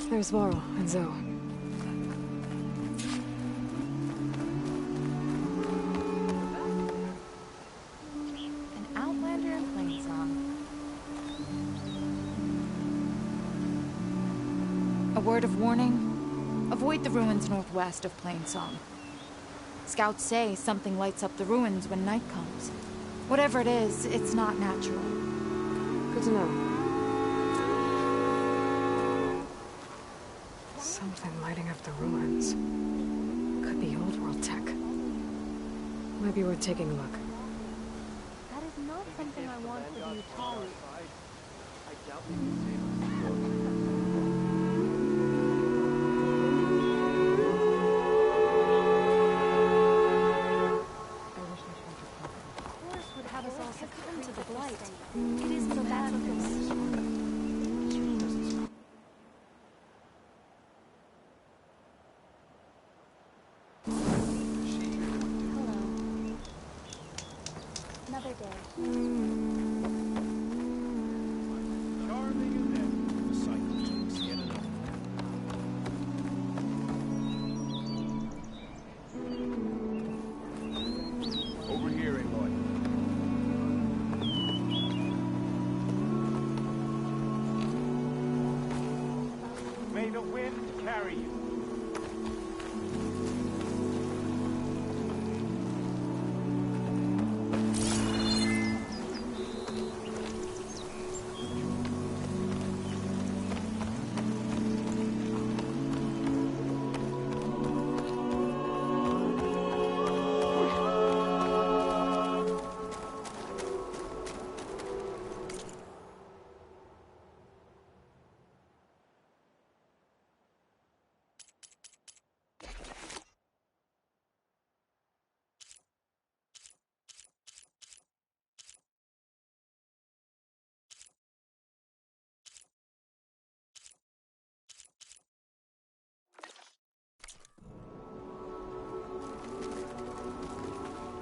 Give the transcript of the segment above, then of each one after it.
There's Varl and Zoe. An outlander in Plainsong. A word of warning: avoid the ruins northwest of Plainsong. Scouts say something lights up the ruins when night comes. Whatever it is, it's not natural. Good to know. Something lighting up the ruins. Could be old world tech. Might be worth taking a look. That is not something I want for the Utari. Horus would have us all succumb to the blight. It is the madness.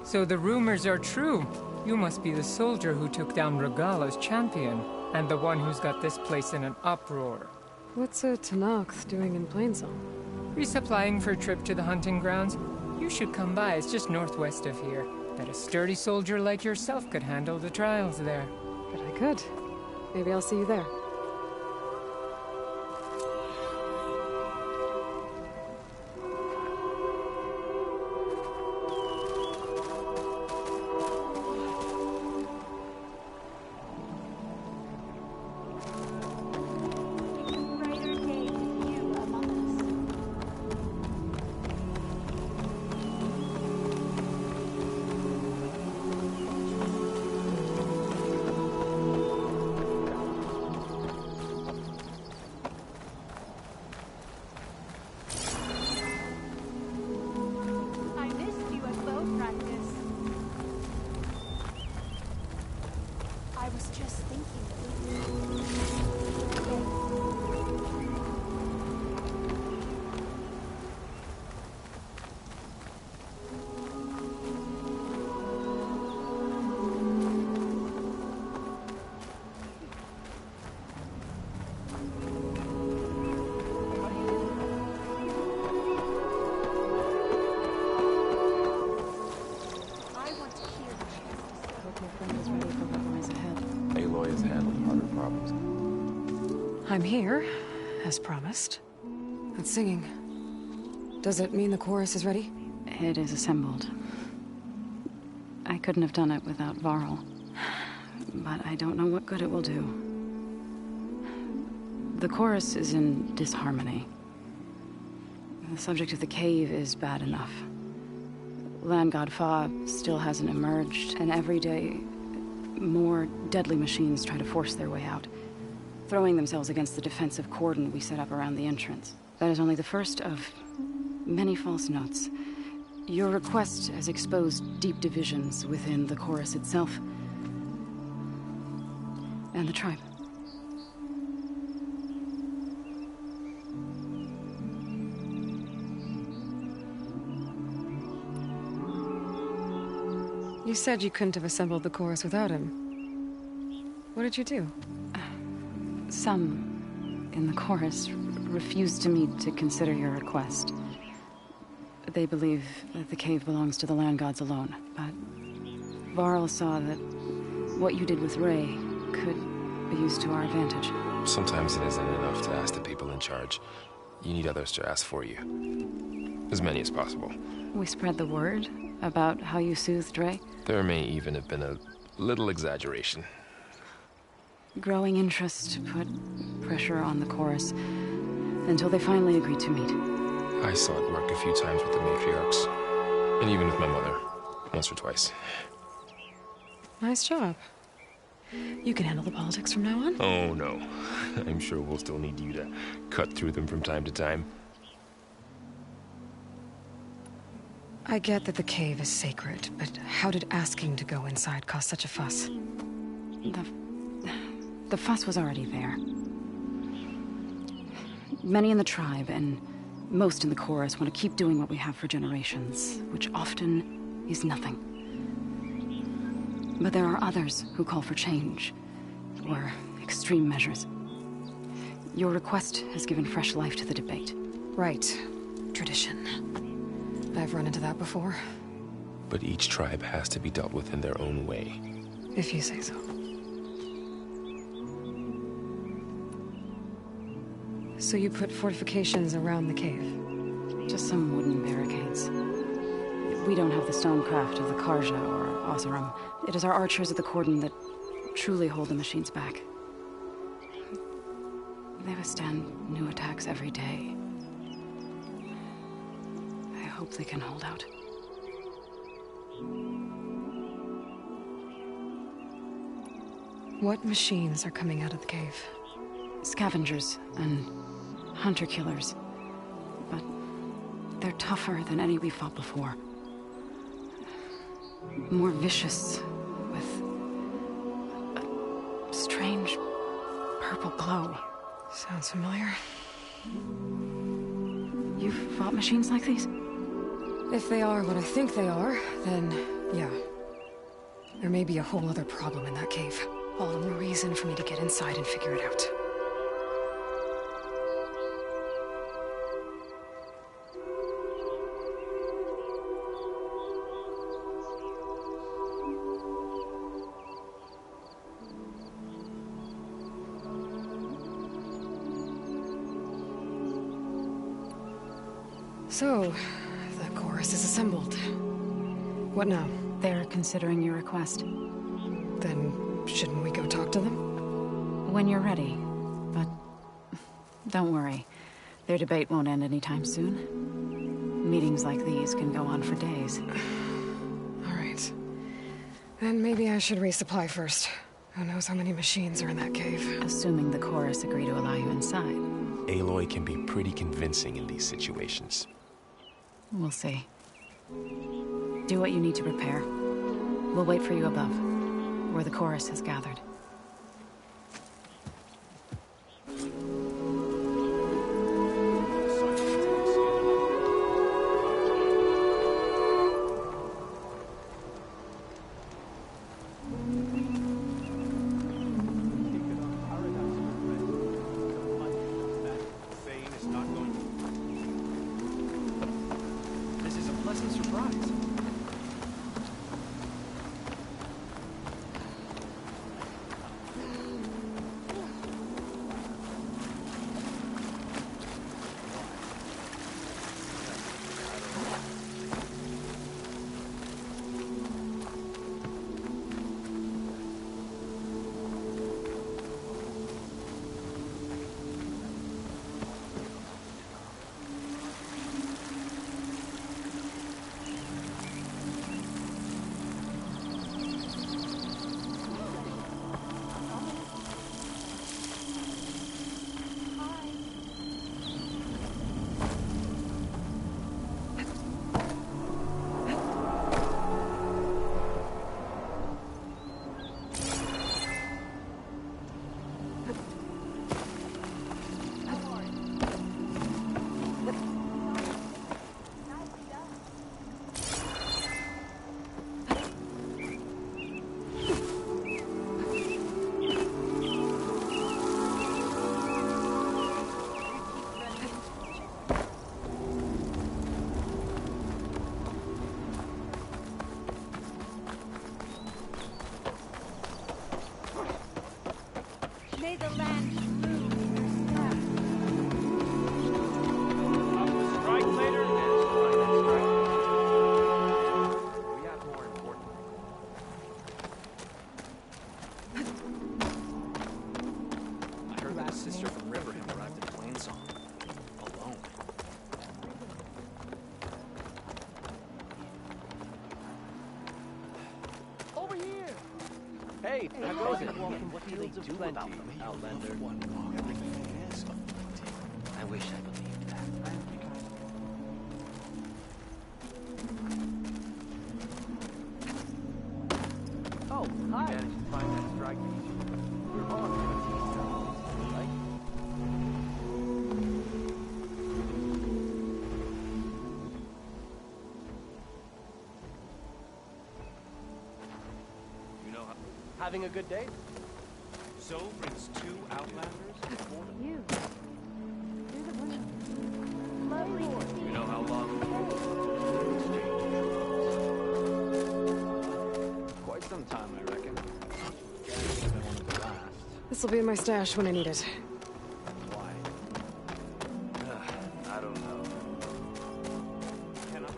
So the rumors are true. You must be the soldier who took down Regala's champion, and the one who's got this place in an uproar. What's a Tenakth doing in Plainsong? Resupplying for a trip to the hunting grounds? You should come by, it's just northwest of here. Bet a sturdy soldier like yourself could handle the trials there. But I could. Maybe I'll see you there. I'm here, as promised. And singing. Does it mean the chorus is ready? It is assembled. I couldn't have done it without Varl. But I don't know what good it will do. The chorus is in disharmony. The subject of the cave is bad enough. Land God Fa still hasn't emerged, and every day, more deadly machines try to force their way out, throwing themselves against the defensive cordon we set up around the entrance. That is only the first of many false notes. Your request has exposed deep divisions within the chorus itself and the tribe. You said you couldn't have assembled the chorus without him. What did you do? Some in the chorus refuse to meet to consider your request. They believe that the cave belongs to the land gods alone, but Varl saw that what you did with Ray could be used to our advantage. Sometimes it isn't enough to ask the people in charge. You need others to ask for you. As many as possible. We spread the word about how you soothed Ray. There may even have been a little exaggeration. Growing interest put pressure on the chorus until they finally agreed to meet. I saw it work a few times with the matriarchs. And even with my mother. Once or twice. Nice job. You can handle the politics from now on? Oh, no. I'm sure we'll still need you to cut through them from time to time. I get that the cave is sacred, but how did asking to go inside cause such a fuss? The fuss was already there. Many in the tribe, and most in the chorus, want to keep doing what we have for generations, which often is nothing. But there are others who call for change, or extreme measures. Your request has given fresh life to the debate. Right. Tradition. I've run into that before. But each tribe has to be dealt with in their own way. If you say so. So you put fortifications around the cave? Just some wooden barricades. We don't have the stonecraft of the Karja or Oseram. It is our archers at the cordon that truly hold the machines back. They withstand new attacks every day. I hope they can hold out. What machines are coming out of the cave? Scavengers and hunter-killers. But they're tougher than any we fought before. More vicious, with a strange purple glow. Sounds familiar. You've fought machines like these? If they are what I think they are, then yeah. There may be a whole other problem in that cave. All the more reason for me to get inside and figure it out. So, the chorus is assembled. What now? They're considering your request. Then, shouldn't we go talk to them? When you're ready. But don't worry. Their debate won't end anytime soon. Meetings like these can go on for days. All right. Then maybe I should resupply first. Who knows how many machines are in that cave? Assuming the chorus agree to allow you inside. Aloy can be pretty convincing in these situations. We'll see. Do what you need to prepare. We'll wait for you above, where the chorus has gathered. May the land Strike later and strike. We have more important things. I heard that a sister from Riverham arrived in Plainsong. Alone. Over here! Hey, how goes it? What do they do about them, Outlander? Everything is of plenty. I wish I believed that. Oh, hi. You managed to find that strike feature. We're on to right? You know how... Having a good day? So brings two Outlanders before them. you. You're the one. Lovely to see You know how long quite some time, I reckon. Guess I wanted to last. This'll be in my stash when I need it. Why? I don't know. Can I?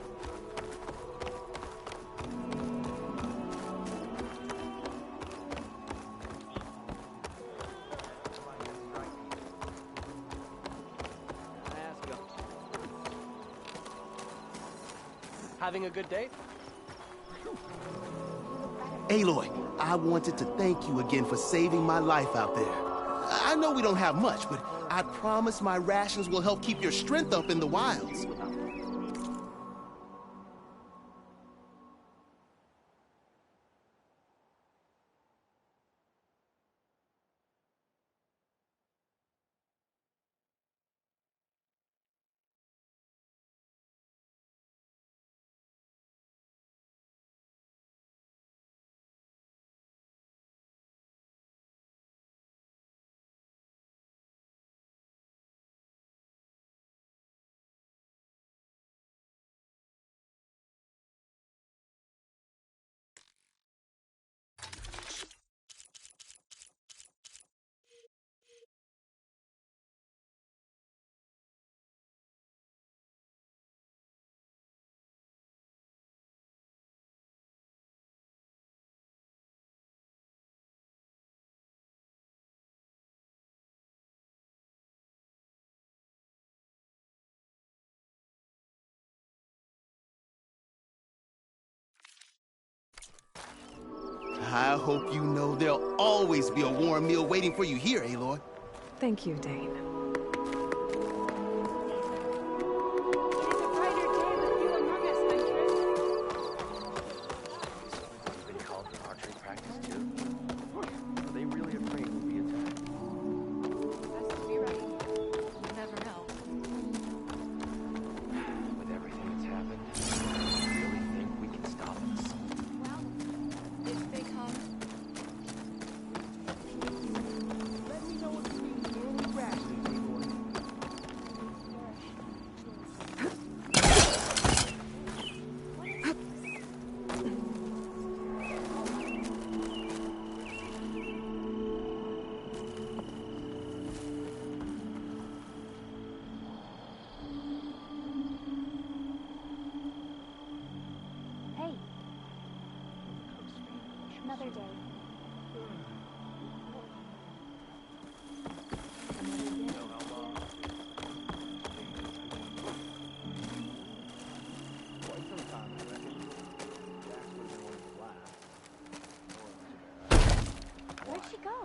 Having a good day? Aloy, I wanted to thank you again for saving my life out there. I know we don't have much, but I promise my rations will help keep your strength up in the wilds. I hope you know there'll always be a warm meal waiting for you here, Aloy. Thank you, Dane. It is a brighter day with you among us, my friend. Been called to archery practice too? Are they really afraid we'll be attacked? Best to be ready. You never know. With everything that's happened, do you really think we can stop an assault? Well, if they come. Let me know if you need any rations, Aloy. Hey. Another day. Quite some time, I reckon. Jack would have been one of the last. Where'd she go?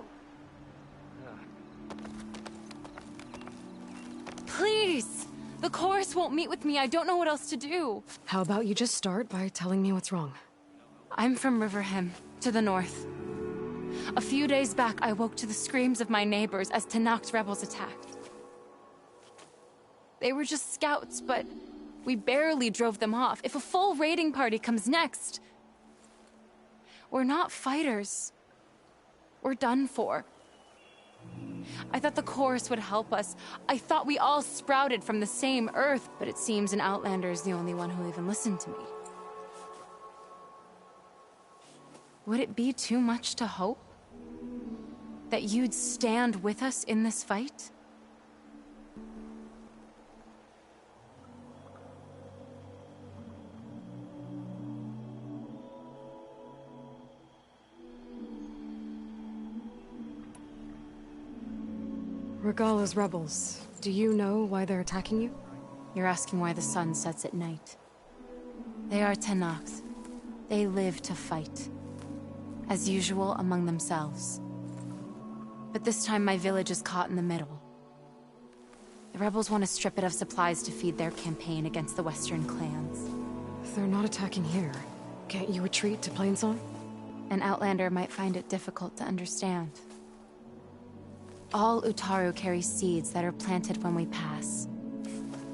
Please! The chorus won't meet with me. I don't know what else to do. How about you just start by telling me what's wrong? I'm from Riverham, to the north. A few days back, I woke to the screams of my neighbors as Tanakh's rebels attacked. They were just scouts, but we barely drove them off. If a full raiding party comes next, we're not fighters. We're done for. I thought the chorus would help us. I thought we all sprouted from the same earth, but it seems an Outlander is the only one who'll even listen to me. Would it be too much to hope? That you'd stand with us in this fight? Regala's rebels. Do you know why they're attacking you? You're asking why the sun sets at night. They are Tenaks. They live to fight. As usual, among themselves. But this time my village is caught in the middle. The rebels want to strip it of supplies to feed their campaign against the Western clans. If they're not attacking here, can't you retreat to Plainsong? An outlander might find it difficult to understand. All Utaru carry seeds that are planted when we pass.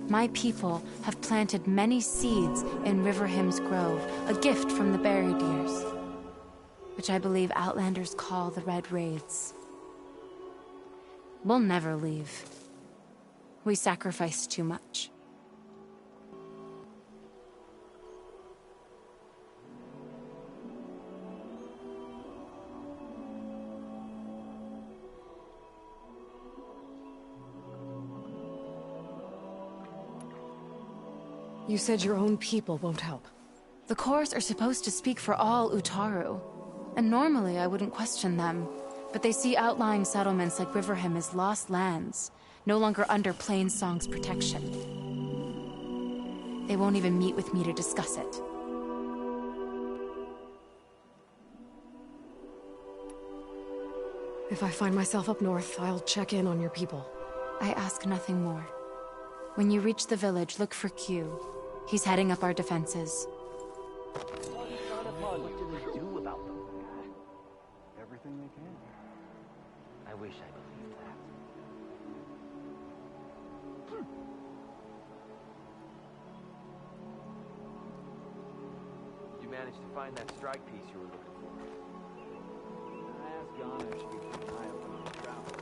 My people have planted many seeds in Riverhymn's Grove, a gift from the Buried Years, which I believe outlanders call the Red Raids. We'll never leave. We sacrificed too much. You said your own people won't help. The Chorus are supposed to speak for all Utaru, and normally I wouldn't question them, but they see outlying settlements like Riverhymn as lost lands, no longer under Plainsong's protection. They won't even meet with me to discuss it. If I find myself up north, I'll check in on your people. I ask nothing more. When you reach the village, look for Q. He's heading up our defenses. What do they do about them? Everything they can. I wish I believed that. You managed to find that strike piece you were looking for. I asked Yana if she could keep an eye open on the travel.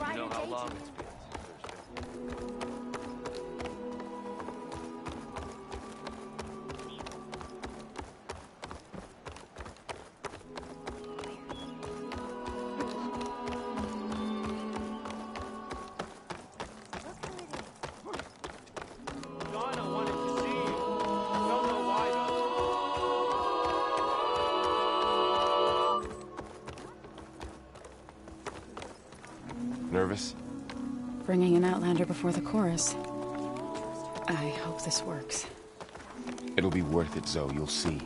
You know how long it's been since there's Yana wanted to see you. Don't know why though. Nervous? Bringing an outlander before the chorus. I hope this works. It'll be worth it, Zoe. You'll see.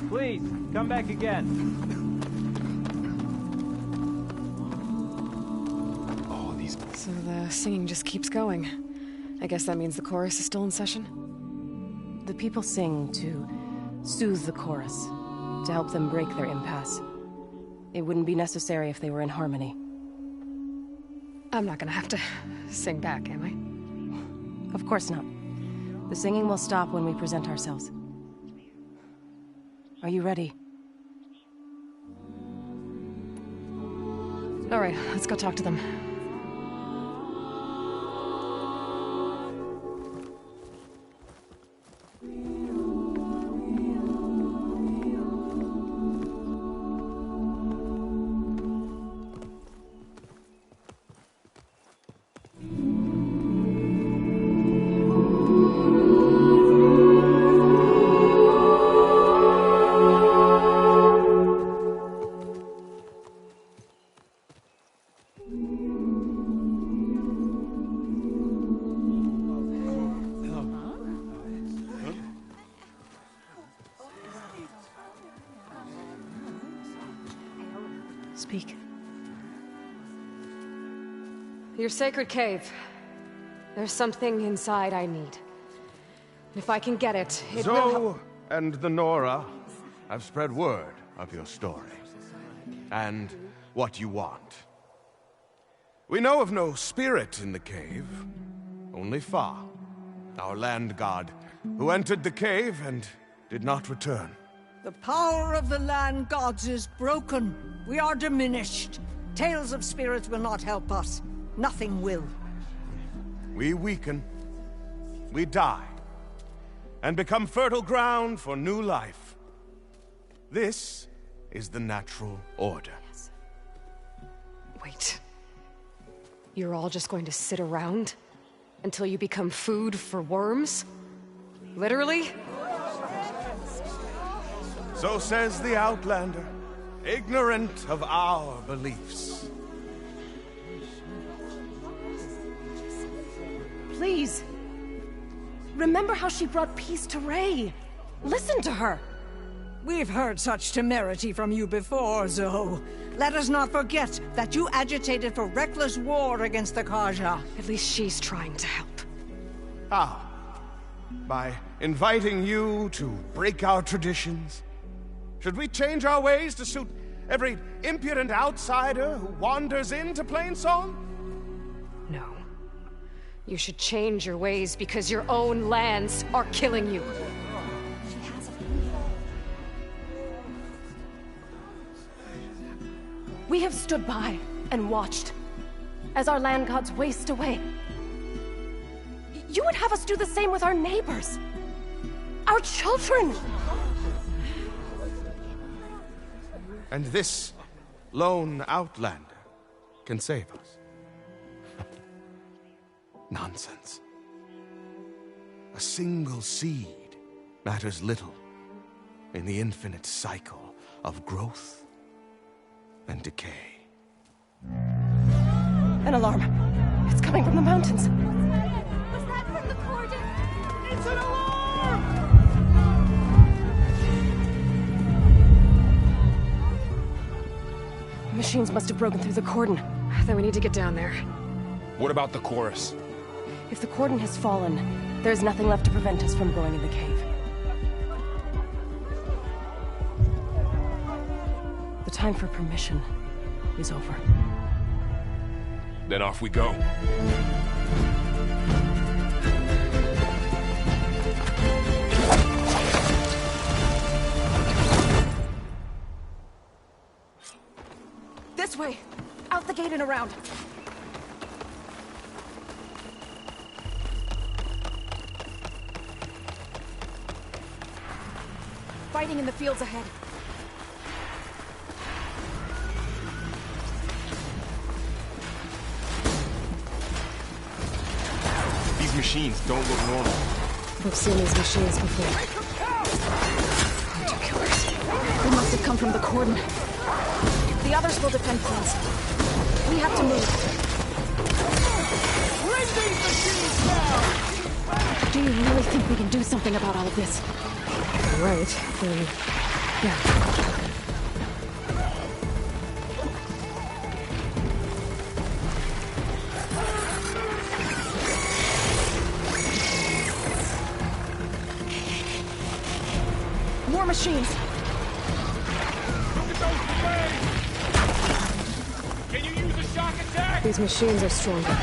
Please, come back again. Oh, these... So the singing just keeps going. I guess that means the chorus is still in session? The people sing to soothe the chorus, to help them break their impasse. It wouldn't be necessary if they were in harmony. I'm not gonna have to sing back, am I? Of course not. The singing will stop when we present ourselves. Are you ready? All right, let's go talk to them. Speak. Your sacred cave. There's something inside I need. If I can get it, it will Zoe and the Nora have spread word of your story. And what you want. We know of no spirit in the cave. Only Fa, our land god, who entered the cave and did not return. The power of the land gods is broken. We are diminished. Tales of spirits will not help us. Nothing will. We weaken. We die. And become fertile ground for new life. This is the natural order. Yes. Wait. You're all just going to sit around until you become food for worms? Literally? So says the Outlander, ignorant of our beliefs. Please. Remember how she brought peace to Ray. Listen to her. We've heard such temerity from you before, Zoe. Let us not forget that you agitated for reckless war against the Carja. At least she's trying to help. How? By inviting you to break our traditions? Should we change our ways to suit every impudent outsider who wanders into Plainsong? No. You should change your ways because your own lands are killing you. We have stood by and watched as our land gods waste away. You would have us do the same with our neighbors, our children. And this lone Outlander can save us. Nonsense. A single seed matters little in the infinite cycle of growth and decay. An alarm. It's coming from the mountains. Was that from the cordon? It's an alarm! Machines must have broken through the cordon. Then we need to get down there. What about the chorus? If the cordon has fallen, there's nothing left to prevent us from going in the cave. The time for permission is over. Then off we go. This way! Out the gate and around! Fighting in the fields ahead. These machines don't look normal. We've seen these machines before. Hunter killers. They must have come from the cordon. The others will defend Plans. We have to move. Bring these machines down! Do you really think we can do something about all of this? Right, then... yeah. More machines! Look at those blades! Can you use a shock attack? These machines are stronger,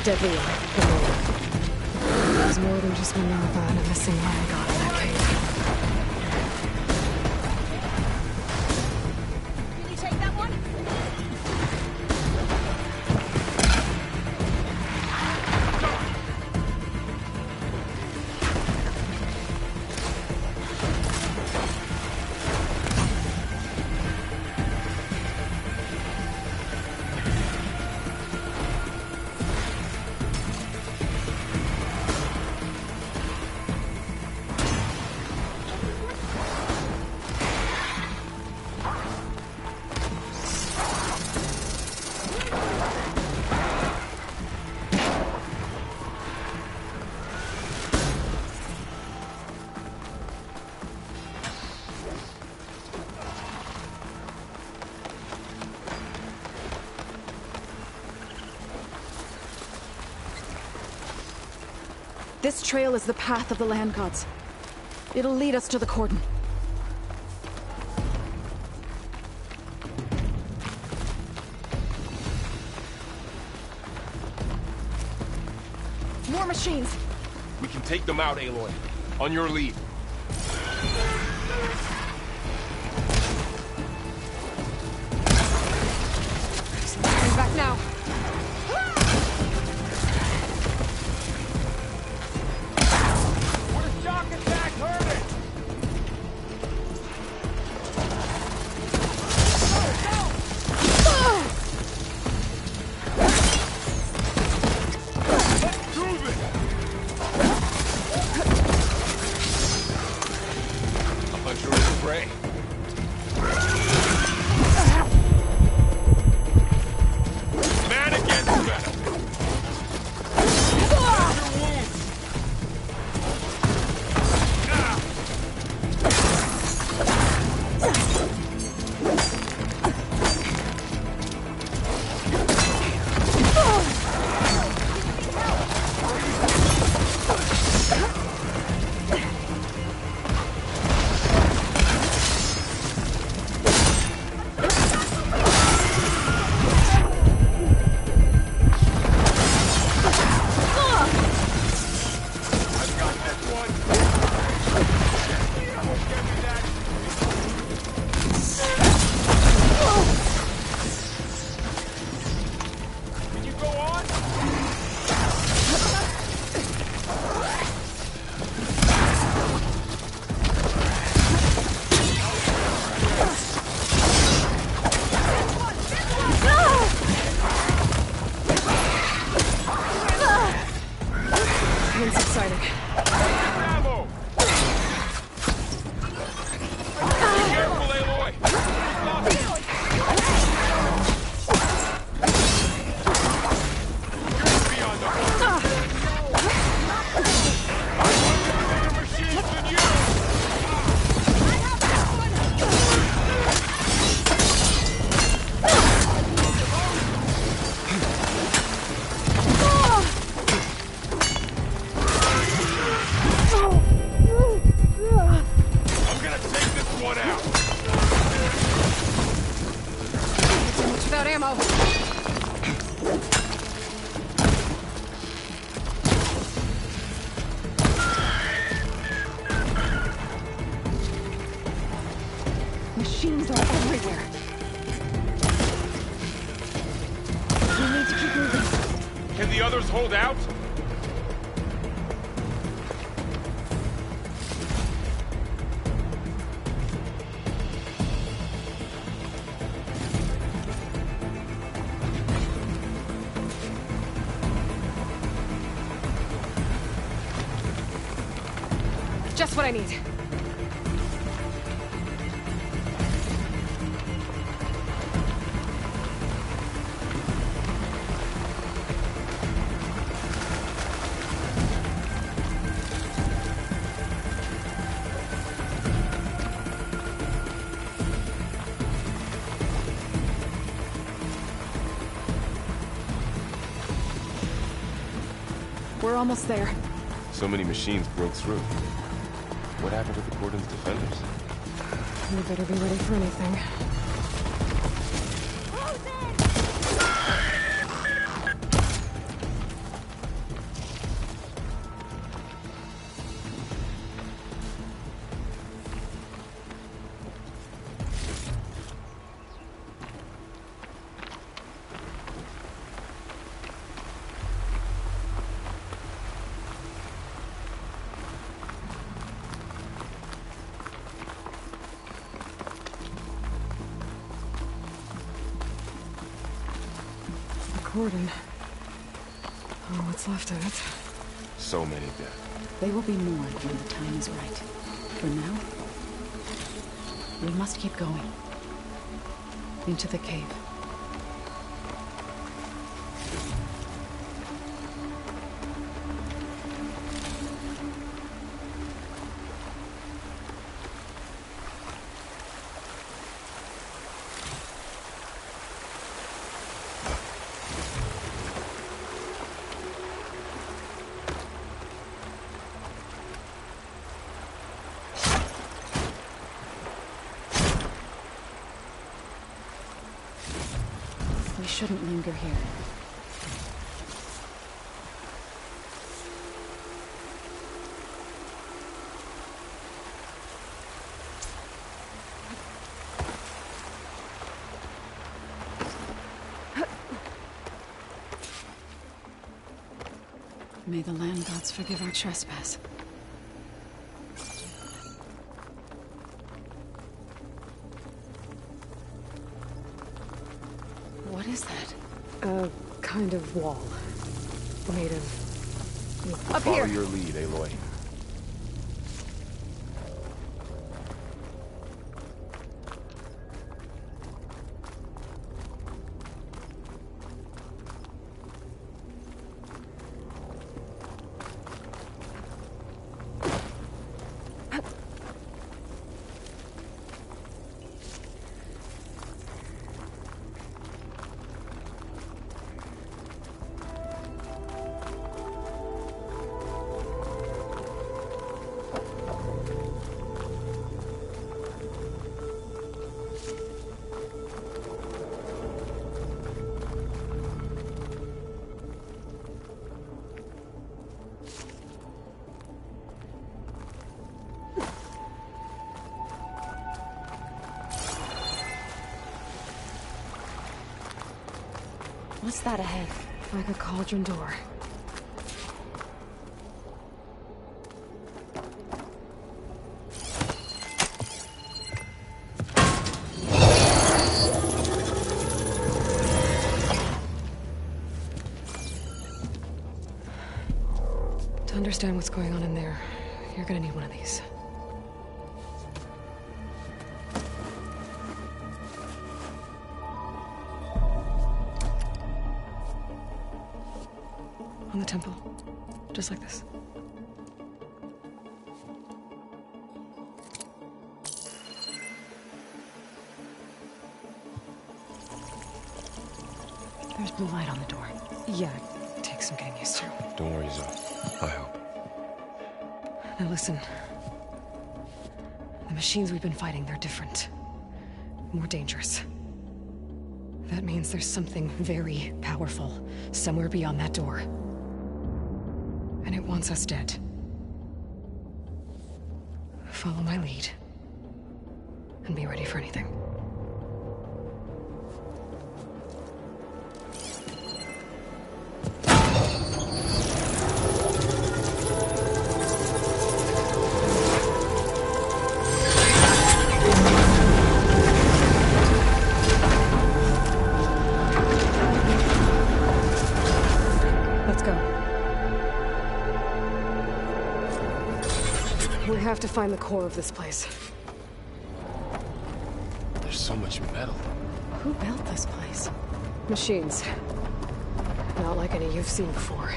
deadlier than they. There's more than just Minerva and a missing land god in that cave. Really take that one? This trail is the path of the land gods. It'll lead us to the cordon. More machines! We can take them out, Aloy. On your lead. He's back now. What a shock attack hurt it! Machines are everywhere. We need to keep moving. Can the others hold out? Just what I need. We're almost there. So many machines broke through. What happened to the Cordon's defenders? We better be ready for anything. Cordon. Oh, what's left of it? So many dead. They will be mourned when the time is right. For now, we must keep going. Into the cave. We shouldn't linger here. May the land gods forgive our trespass. What is that? A kind of wall. Made of... Up here! Follow your lead, Aloy. What's that ahead? Like a cauldron door. To understand what's going on in there, you're gonna need one of these. On the temple. Just like this. There's blue light on the door. Yeah, it takes some getting used to. Don't worry, Zoe. I'll help. Now listen. The machines we've been fighting, they're different. More dangerous. That means there's something very powerful somewhere beyond that door. And it wants us dead. Follow my lead. And be ready for anything. We have to find the core of this place. There's so much metal. Who built this place? Machines. Not like any you've seen before.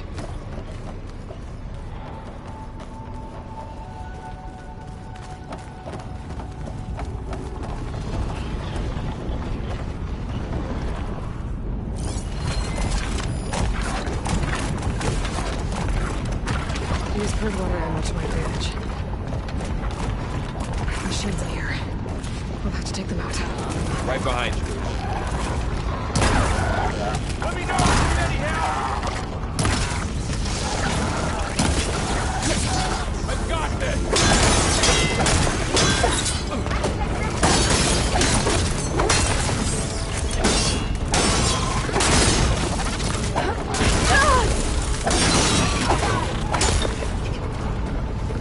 Use purge water ammo to my advantage. Machines in here. We'll have to take them out. Right behind you. Let me know if you need any help! I've got this!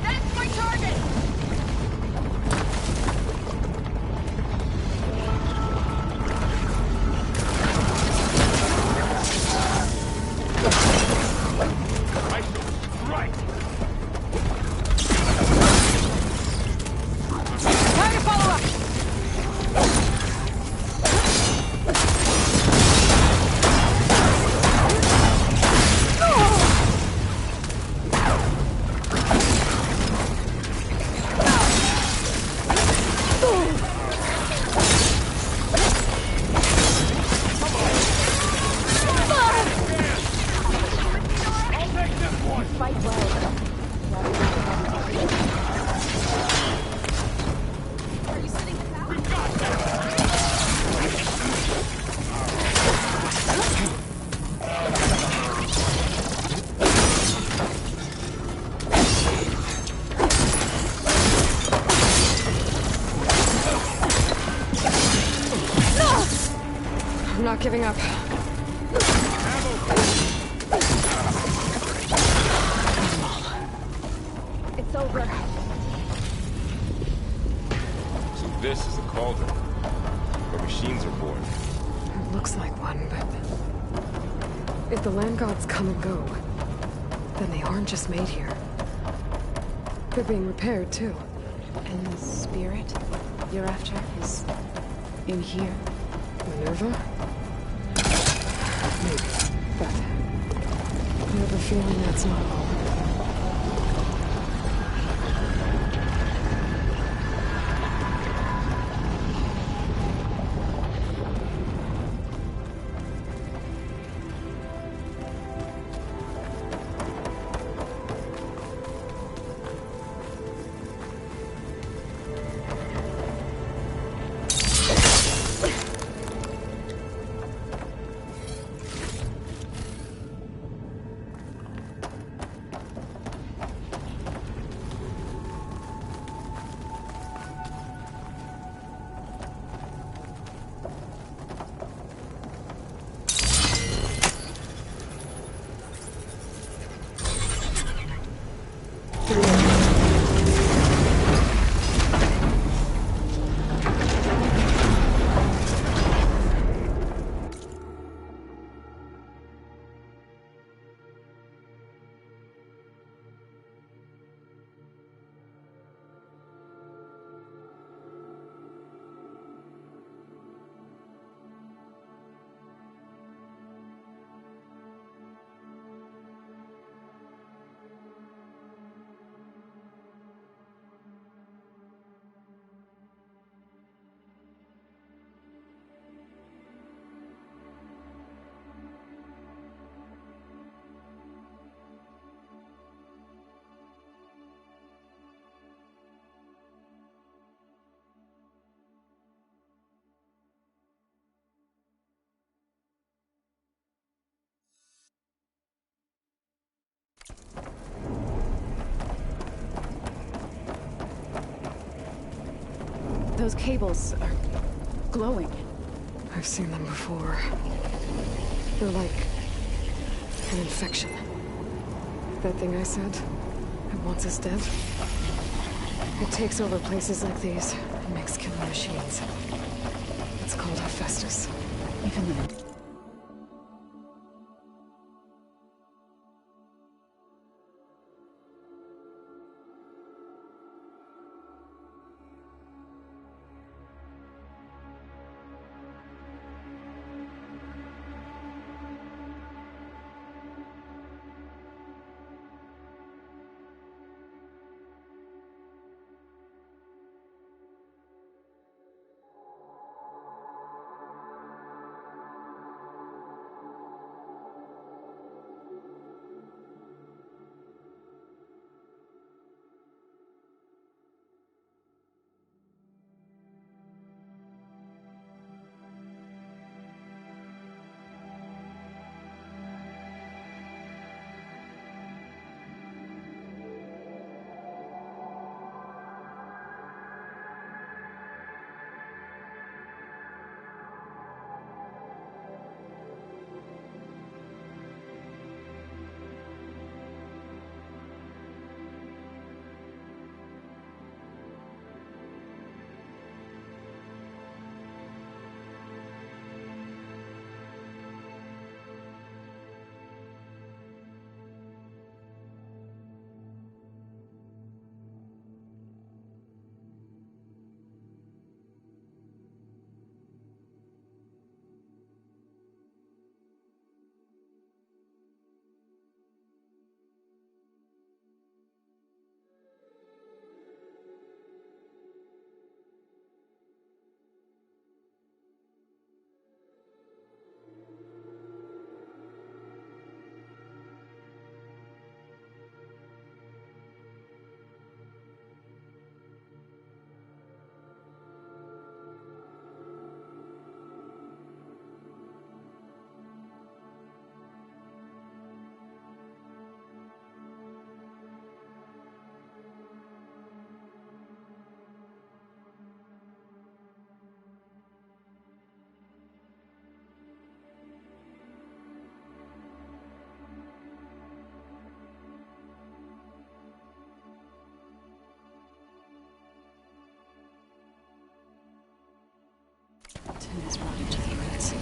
That's my target! I'm not giving up. It's over. So this is a cauldron, where machines are born. It looks like one, but... if the land gods come and go, then they aren't just made here. They're being repaired, too. And the spirit you're after is in here? Minerva? Maybe, but... I have a feeling that's not all. Those cables are glowing. I've seen them before. They're like... an infection. That thing I said? It wants us dead? It takes over places like these and makes killing machines. It's called Hephaestus. Even then... And has brought him to the roots.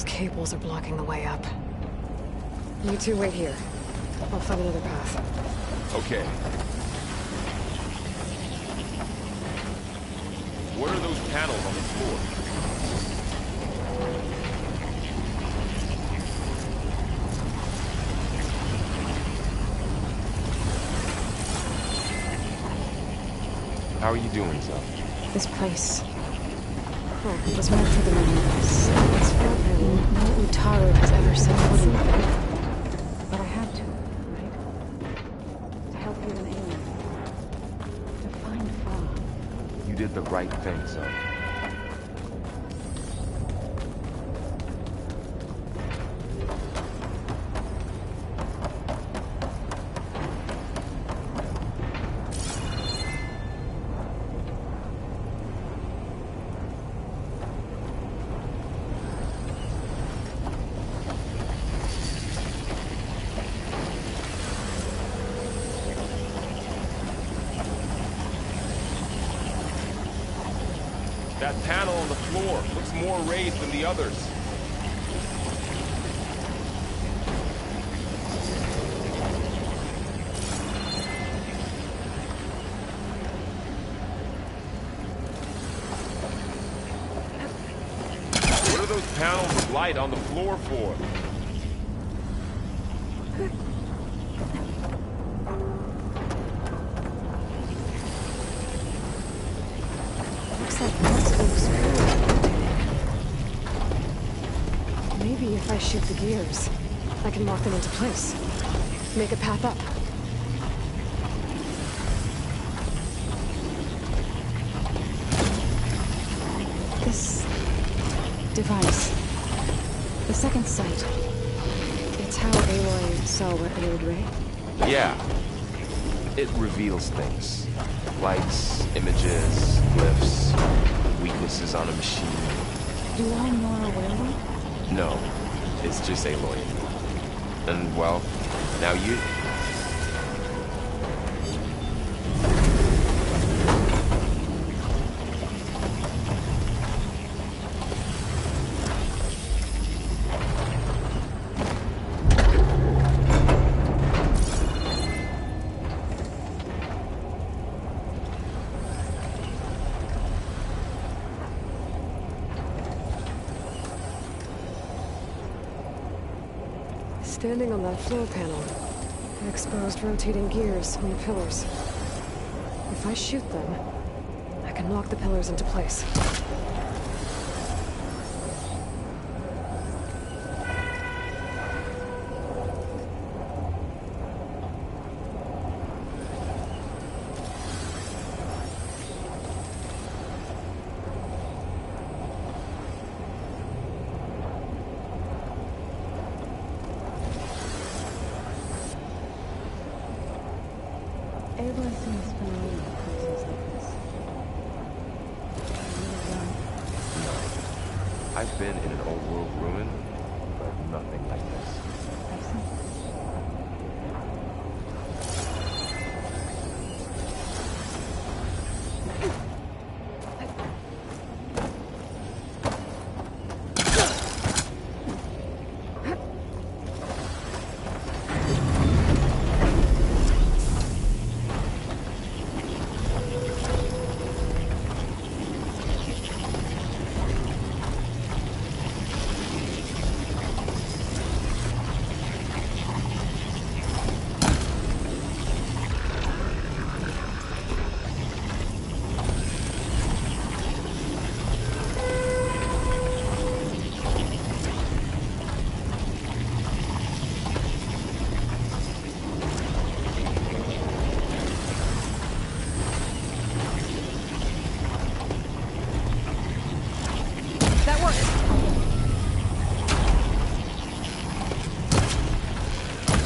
Cables are blocking the way up. You two wait here. I'll find another path. Okay. What are those panels on the floor? How are you doing, so? This place. Oh, it was meant for the Menendez. It's further no Utaro has ever set foot in it. But I had to, right? To help you an alien. To find Fa. You did the right thing, son. That panel on the floor looks more raised than the others. What are those panels of light on the floor for? Maybe if I shoot the gears, I can lock them into place. Make a path up. This device, the second sight, it's how Aloy saw what ailed Ray? Yeah. It reveals things. Lights, images, glyphs, weaknesses on a machine. Do all Nora wear them? No, it's just Aloy. And, well, now you... Standing on that floor panel, exposed rotating gears on the pillars. If I shoot them, I can lock the pillars into place. Aloy seems familiar with places like this. I've been in an old world ruin, but nothing like this.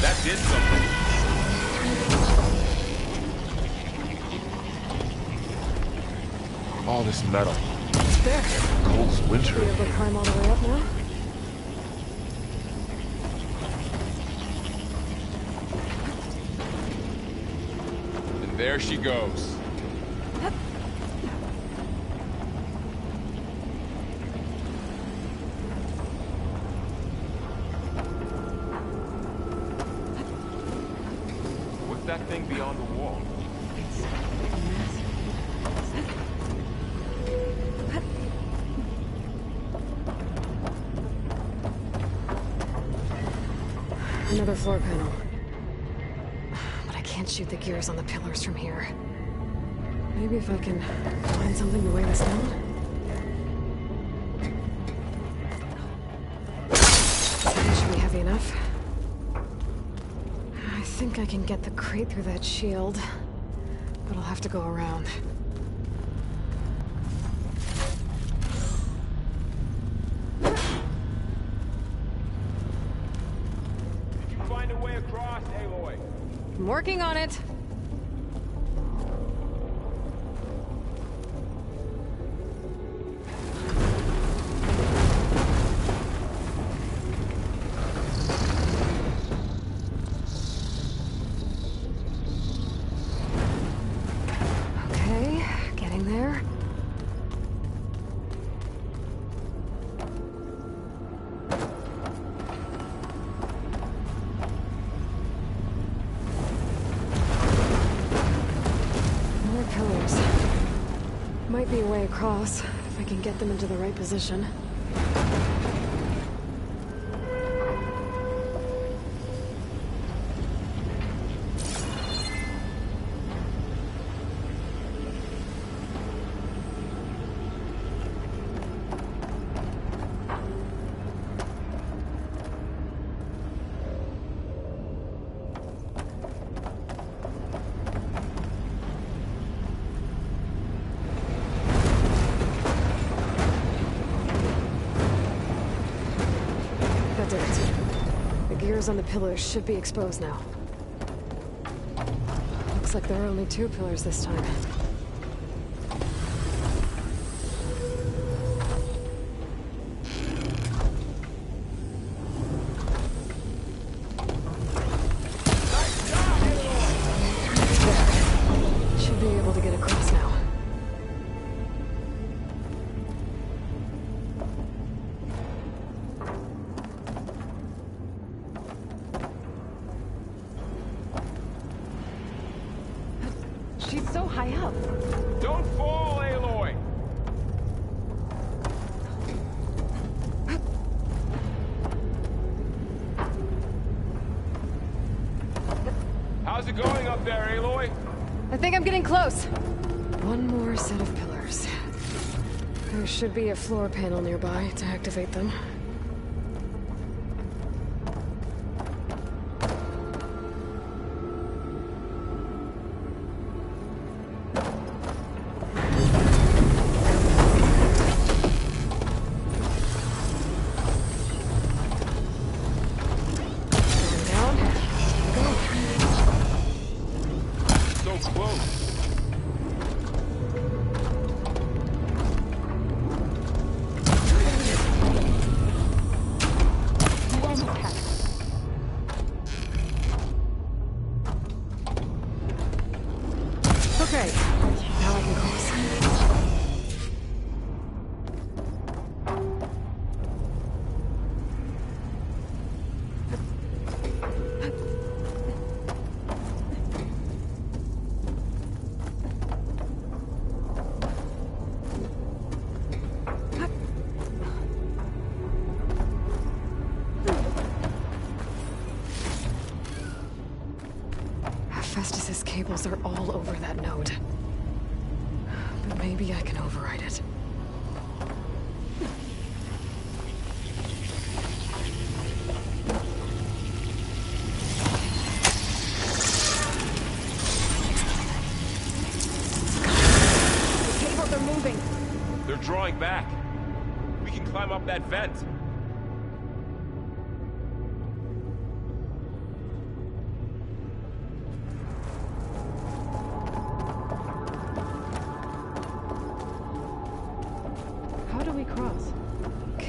That did something. All this metal. It's there. Cold's winter. You able to climb all the way up now? And there she goes. What's that thing beyond the wall? Another floor panel. But I can't shoot the gears on the pillars from here. Maybe if I can find something to weigh this down? That should be heavy enough. I think I can get the crate through that shield, but I'll have to go around. Find a way across, Aloy. I'm working on it. Okay, getting there. Might be a way across, if I can get them into the right position. On the pillars should be exposed now. Looks like there are only 2 pillars this time. There. Should be able to get across now. She's so high up. Don't fall, Aloy! How's it going up there, Aloy? I think I'm getting close. One more set of pillars. There should be a floor panel nearby to activate them. Okay, now I can cross. Hephaestus's cables are all over that node. But maybe I can override it. The cables are moving. They're drawing back. We can climb up that vent.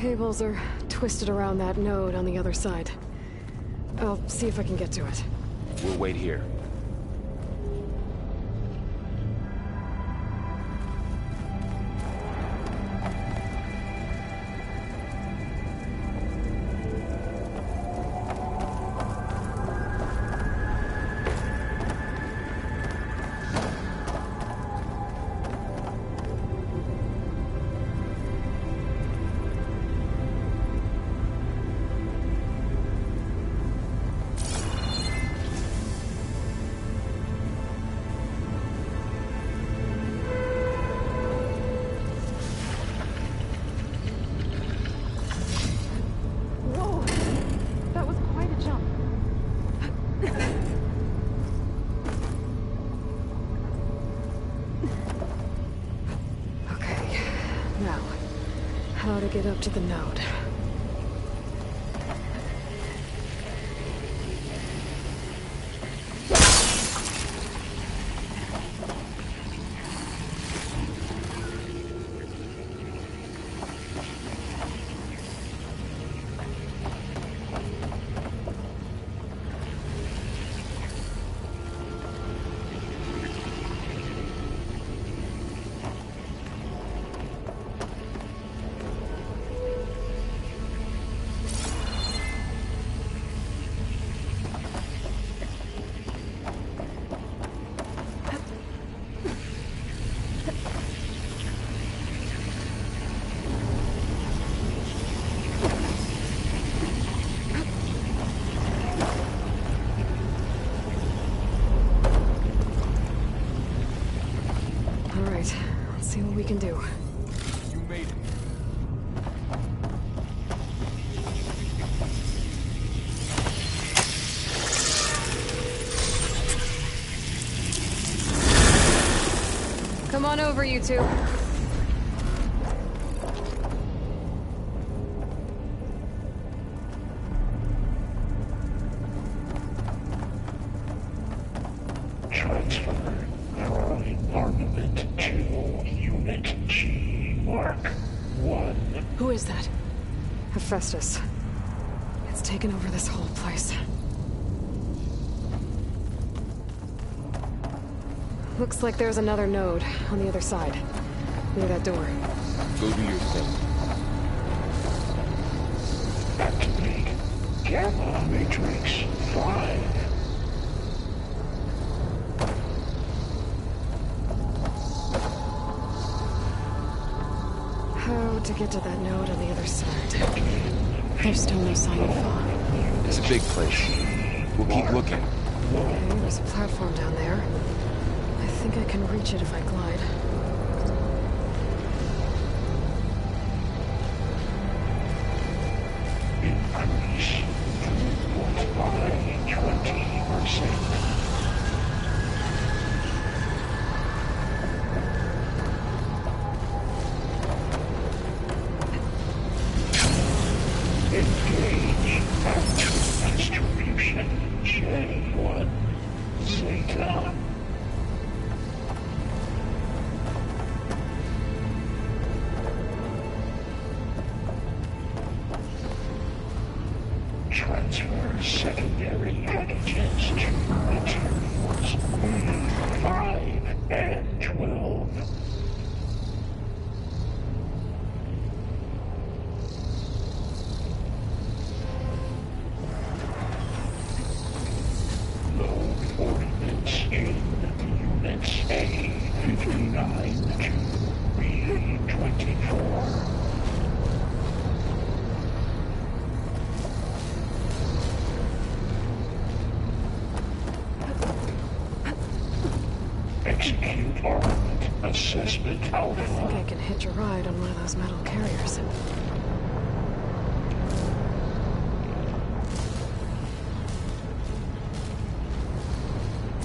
cables are twisted around that node on the other side. I'll see if I can get to it. We'll wait here. How to get up to the node. See what we can do. You made it. Come on over, you two. Who is that? Hephaestus. It's taken over this whole place. Looks like there's another node on the other side, near that door. Go do your thing. Activate Gamma Matrix 5. How to get to that node on the other side? There's still no sign of fog. It's a big place. We'll keep looking. Okay, there's a platform down there. I think I can reach it if I glide. Increase throughput by 20%. Engage active distribution J1 Zeta. Transfer secondary packages to materials 5 and 12. Load ordnance in units A59 to B24. Execute armament assessment alpha. I think I can hitch a ride on one of those metal carriers.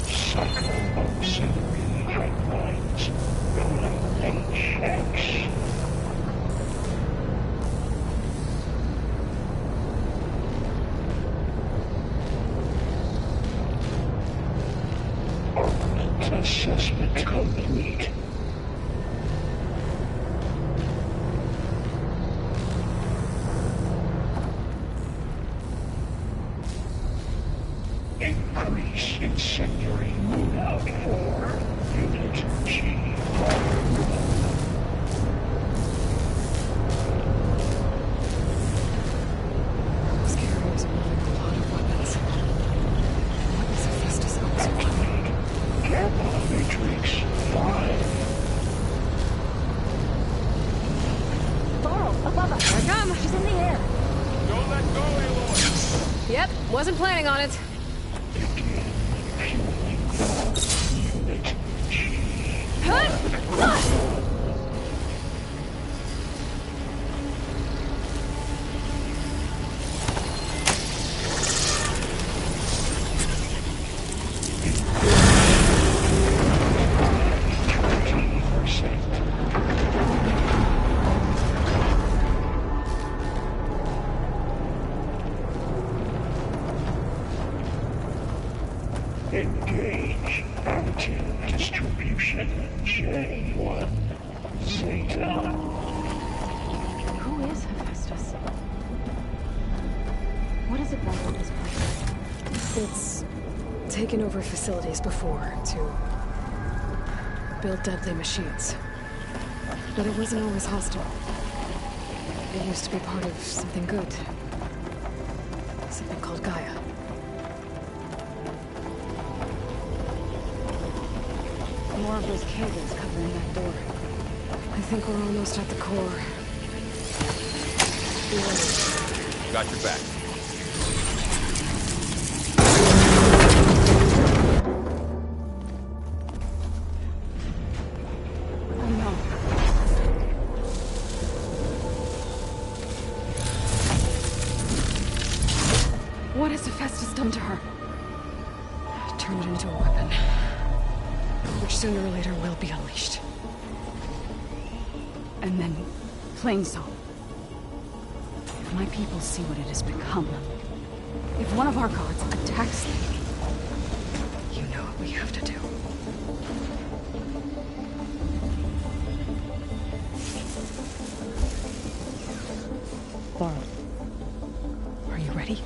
Cycle auxiliary pipelines. Coding HX. Armament assessment complete. Increase incendiary moon out 4. Unit G. Those carriers are moving a lot of weapons. What is Hephaestus up to? Gamma Matrix 5. Laurel, above us. Here I come. She's in the air. Don't let go, Aloy! Yep, wasn't planning on it. Engage active distribution J1 Zeta. Who is Hephaestus? What is it like with this place? It's taken over facilities before to build deadly machines. But it wasn't always hostile. It used to be part of something good. Something called Gaia. More of those cables covering that door. I think we're almost at the core. Be ready. Got your back. Oh no. What has Hephaestus done to her? Turned it into a weapon. Which sooner or later will be unleashed. And then, Plainsong. If my people see what it has become, if one of our gods attacks them, You know what we have to do. Laurel, are you ready?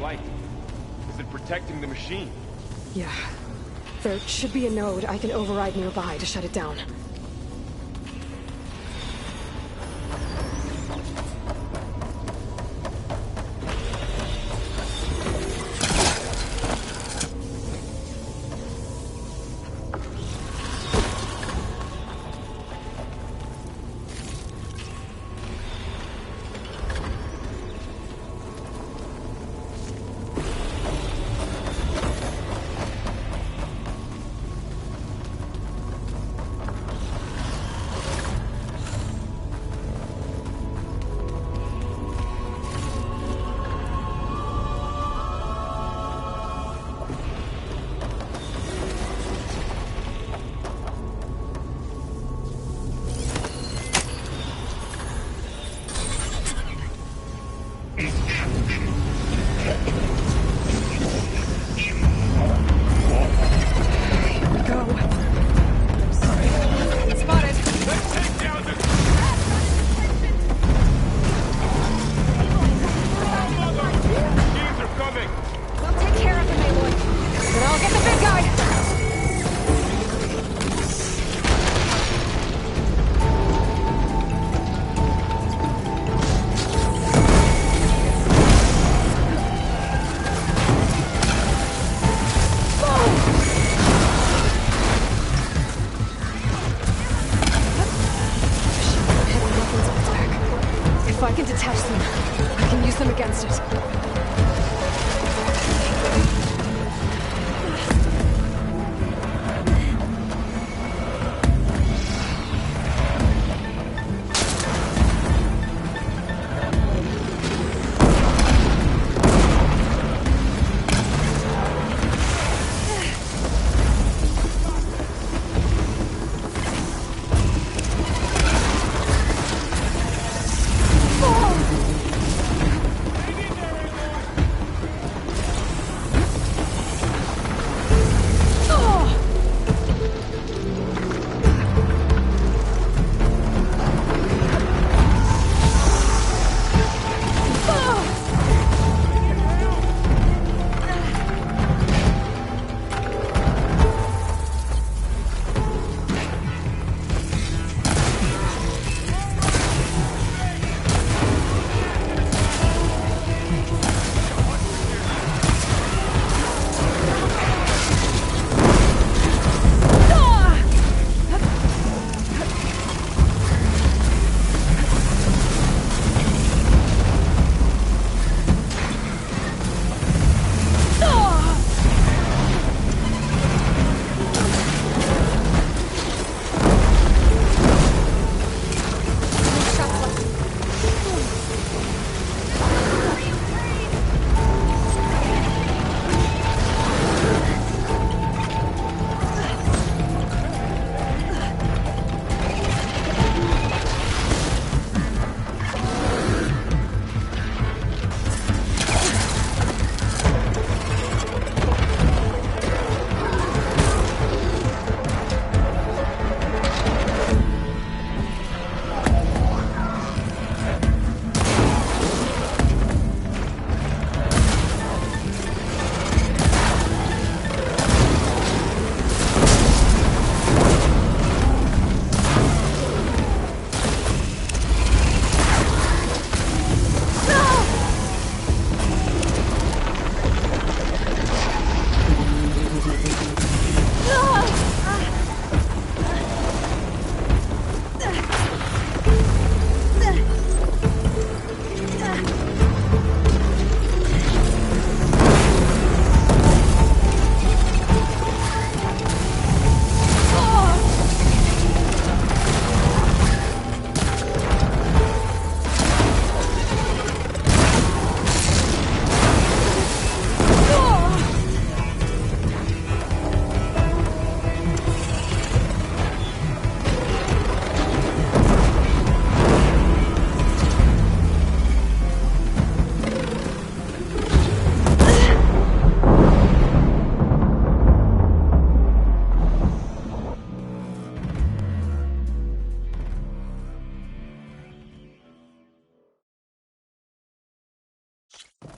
light? Is it protecting the machine? Yeah. There should be a node I can override nearby to shut it down.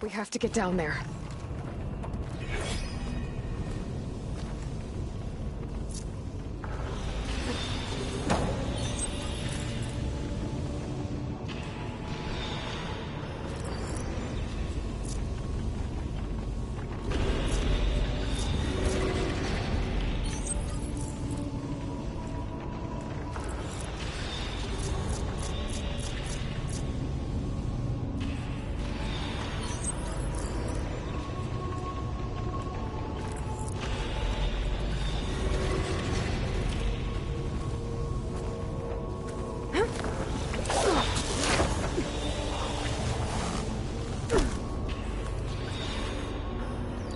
We have to get down there.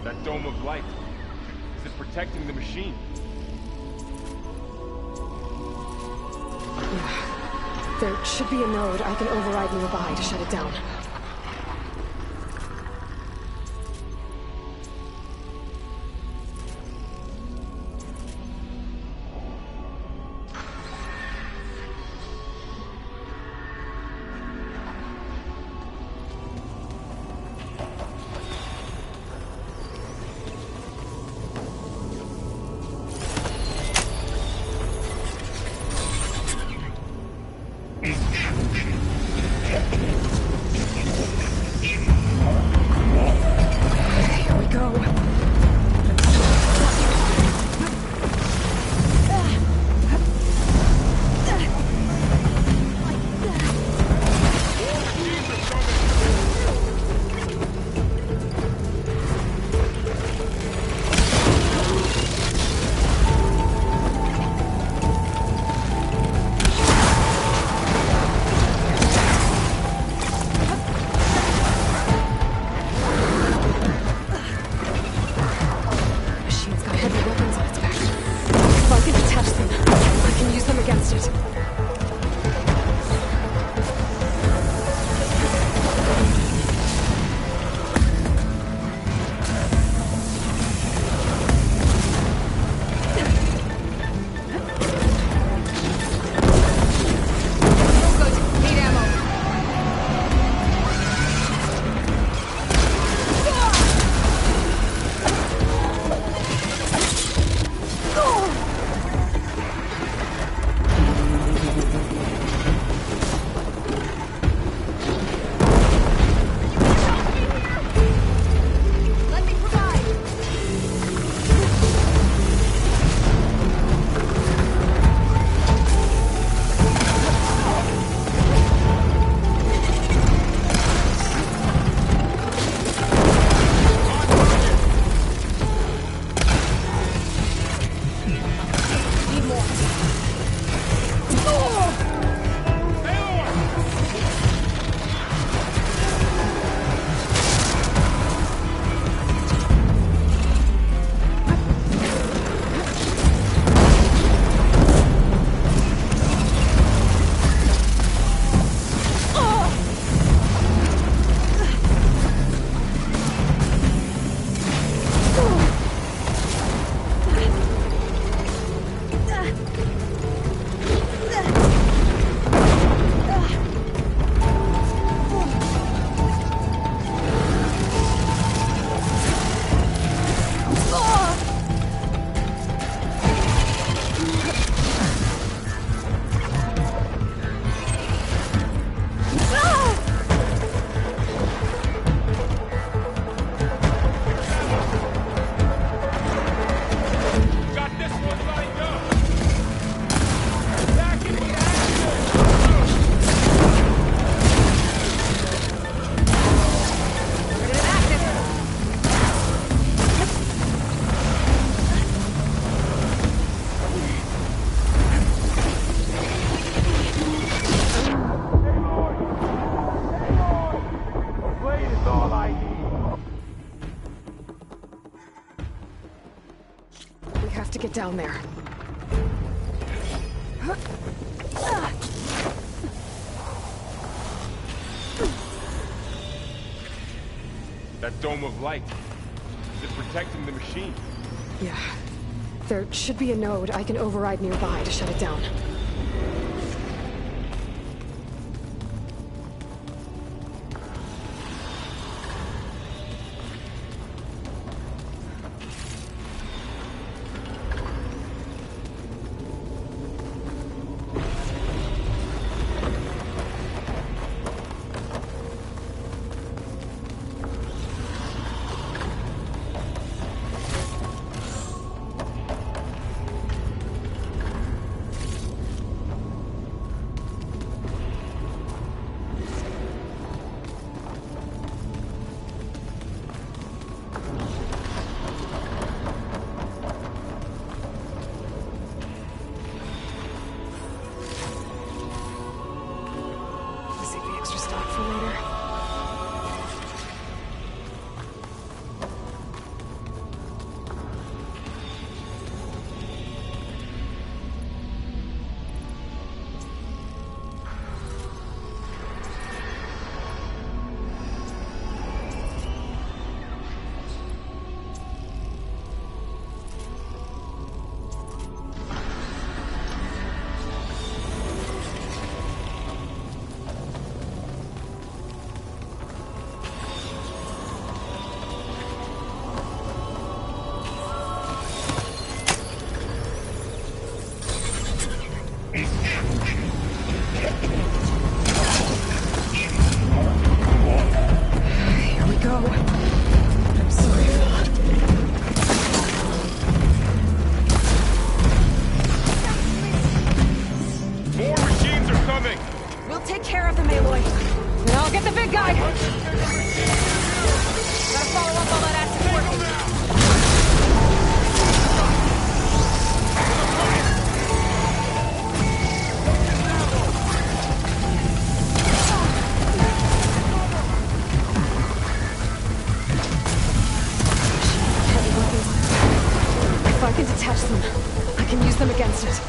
That dome of light. Is it protecting the machine? Yeah. There should be a node I can override nearby to shut it down. Get down there. That dome of light. Is it protecting the machine? Yeah. There should be a node I can override nearby to shut it down. against it.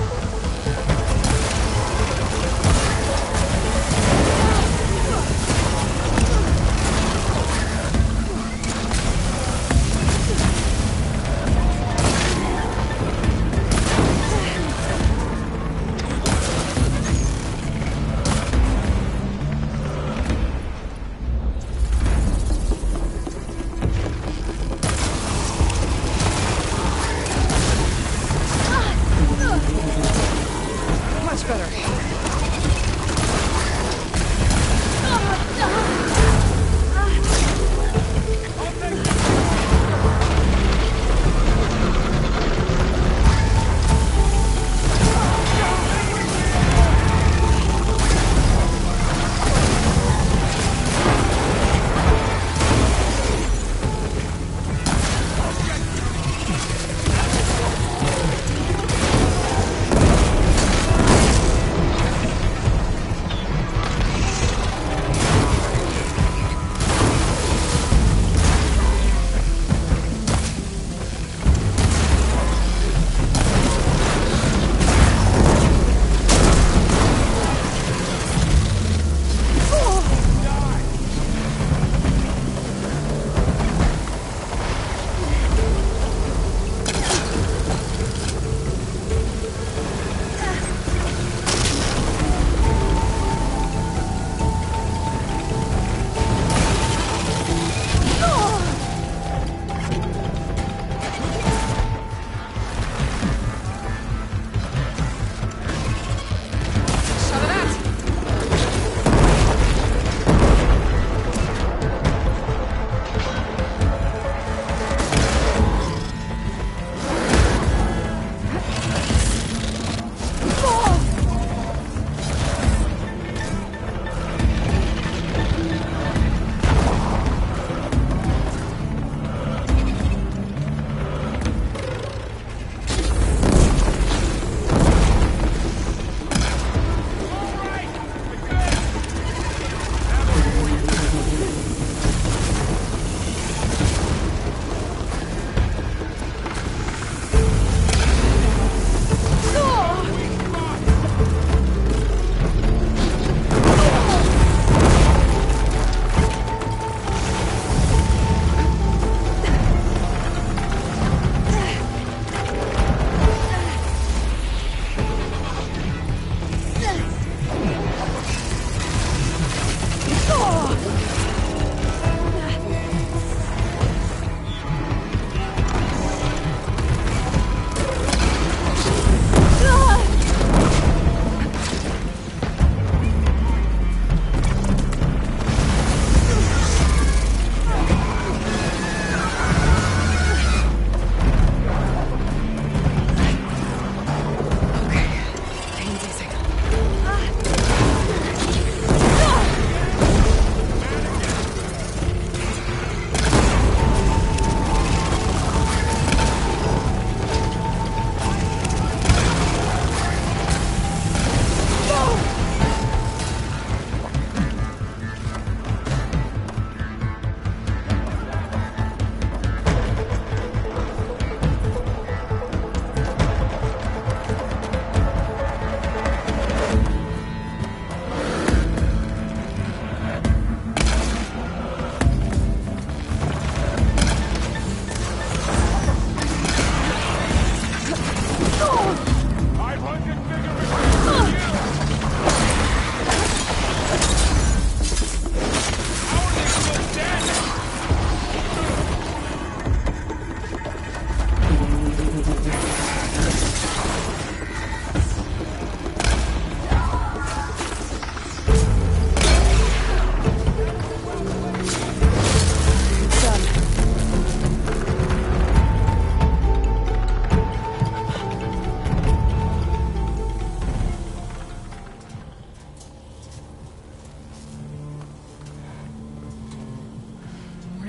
Much better.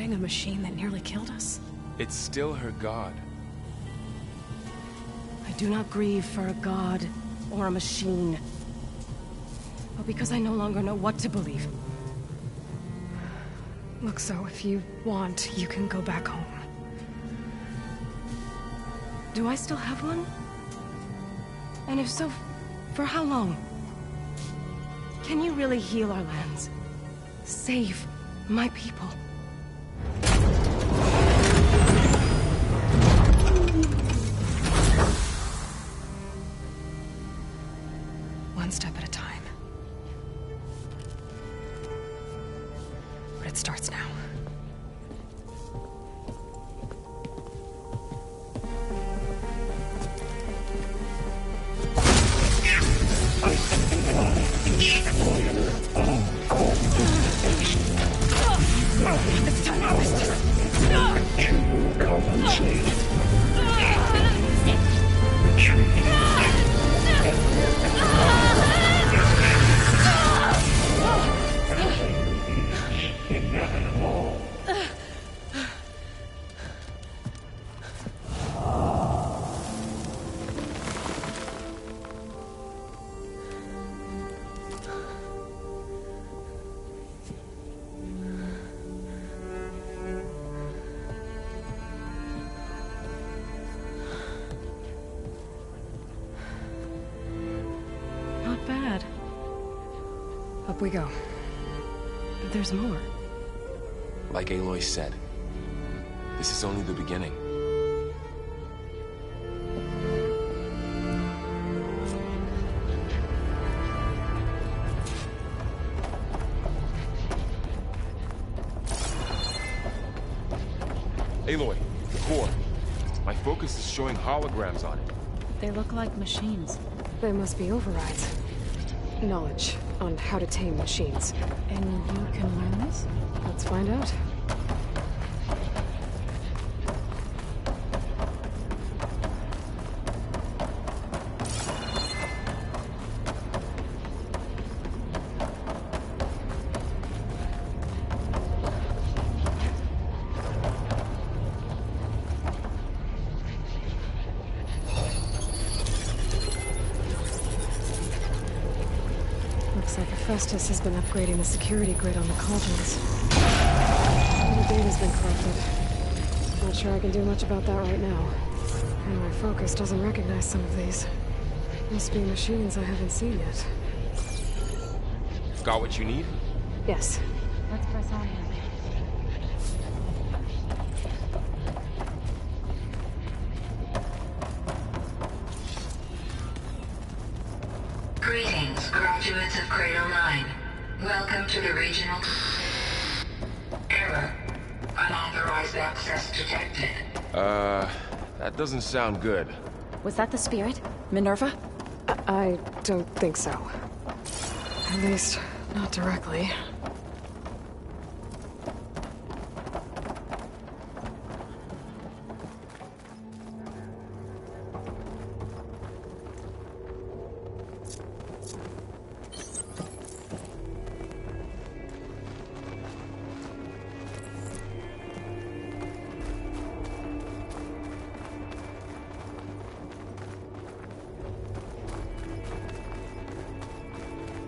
A machine that nearly killed us? It's still her god. I do not grieve for a god or a machine, but because I no longer know what to believe. Look, so if you want, you can go back home. Do I still have one? And if so, for how long? Can you really heal our lands? Save my people? One step at a time. But it starts now. It's time to compensate. Inevitable. Not bad. Up we go. There's more. Like Aloy said, this is only the beginning. Aloy, the core. My focus is showing holograms on it. They look like machines. They must be overrides. Knowledge on how to tame machines. And you can learn this? Let's find out. Looks like Hephaestus has been upgrading the security grid on the cauldrons. All the data's been corrupted. Not sure I can do much about that right now. And my focus doesn't recognize some of these. Must be machines I haven't seen yet. Got what you need? Yes. Let's press on here. Greetings, graduates of Cradle 9. Welcome to the regional... Error. Unauthorized access detected. That doesn't sound good. Was that the spirit? Minerva? I don't think so. At least, not directly.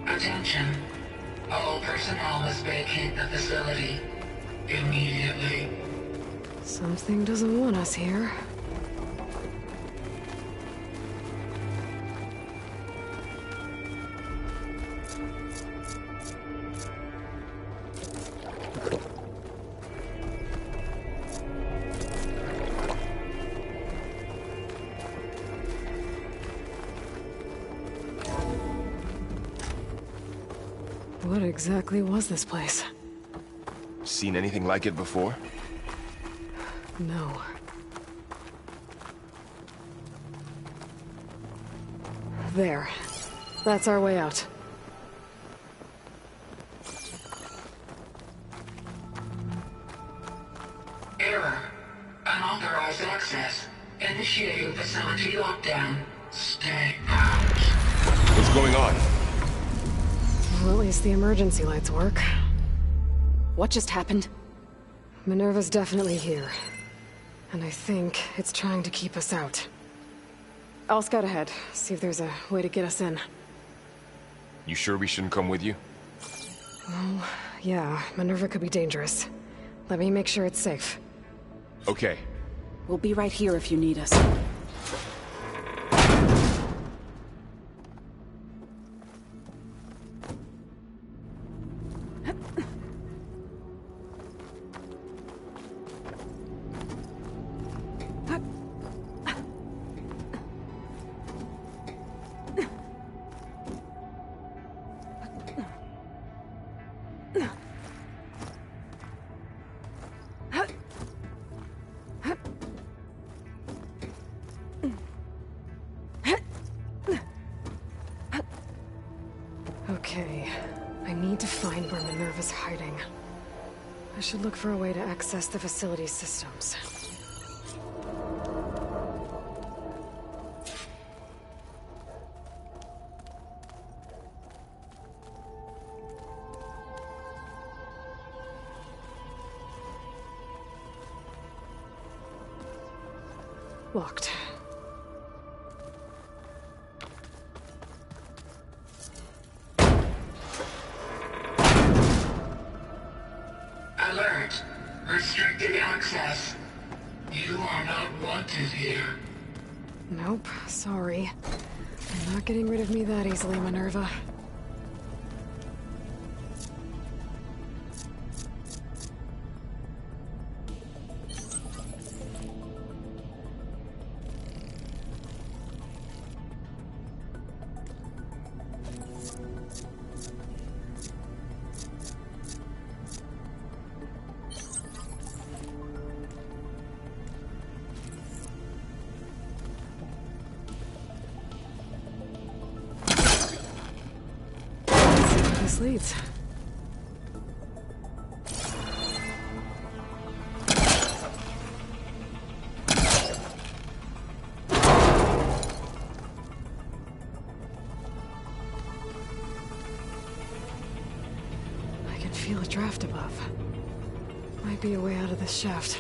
Attention. All personnel must vacate the facility immediately. Something doesn't want us here. What exactly was this place? Seen anything like it before? No. There. That's our way out. Error. Unauthorized access. Initiating facility lockdown. Stay out. What's going on? Well, at least the emergency lights work. What just happened? Minerva's definitely here. And I think it's trying to keep us out. I'll scout ahead, see if there's a way to get us in. You sure we shouldn't come with you? Well, yeah, Minerva could be dangerous. Let me make sure it's safe. Okay. We'll be right here if you need us. need to find where Minerva's hiding. I should look for a way to access the facility's systems. Locked. Alert. Restricted access. You are not wanted here. Nope, sorry. You're not getting rid of me that easily, Minerva. This leads. I can feel a draft above. Might be a way out of this shaft.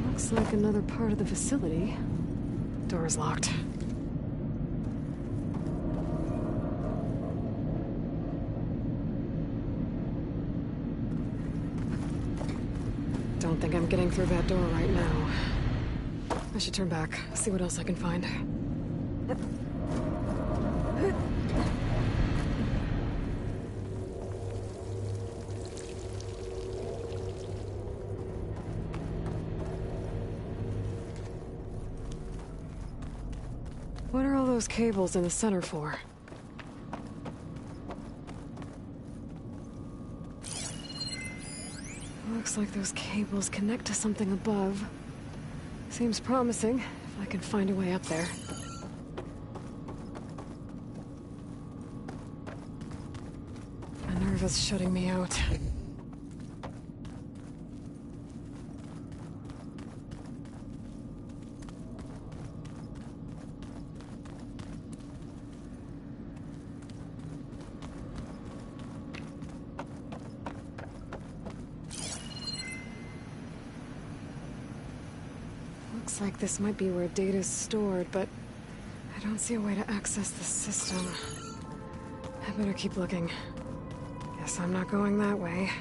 Looks like another part of the facility. Door is locked. Don't think I'm getting through that door right now. I should turn back, see what else I can find. What are all those cables in the center for? Looks like those cables connect to something above. Seems promising, if I can find a way up there. Minerva's shutting me out. Looks like this might be where data's stored, but I don't see a way to access the system. I better keep looking. Guess I'm not going that way.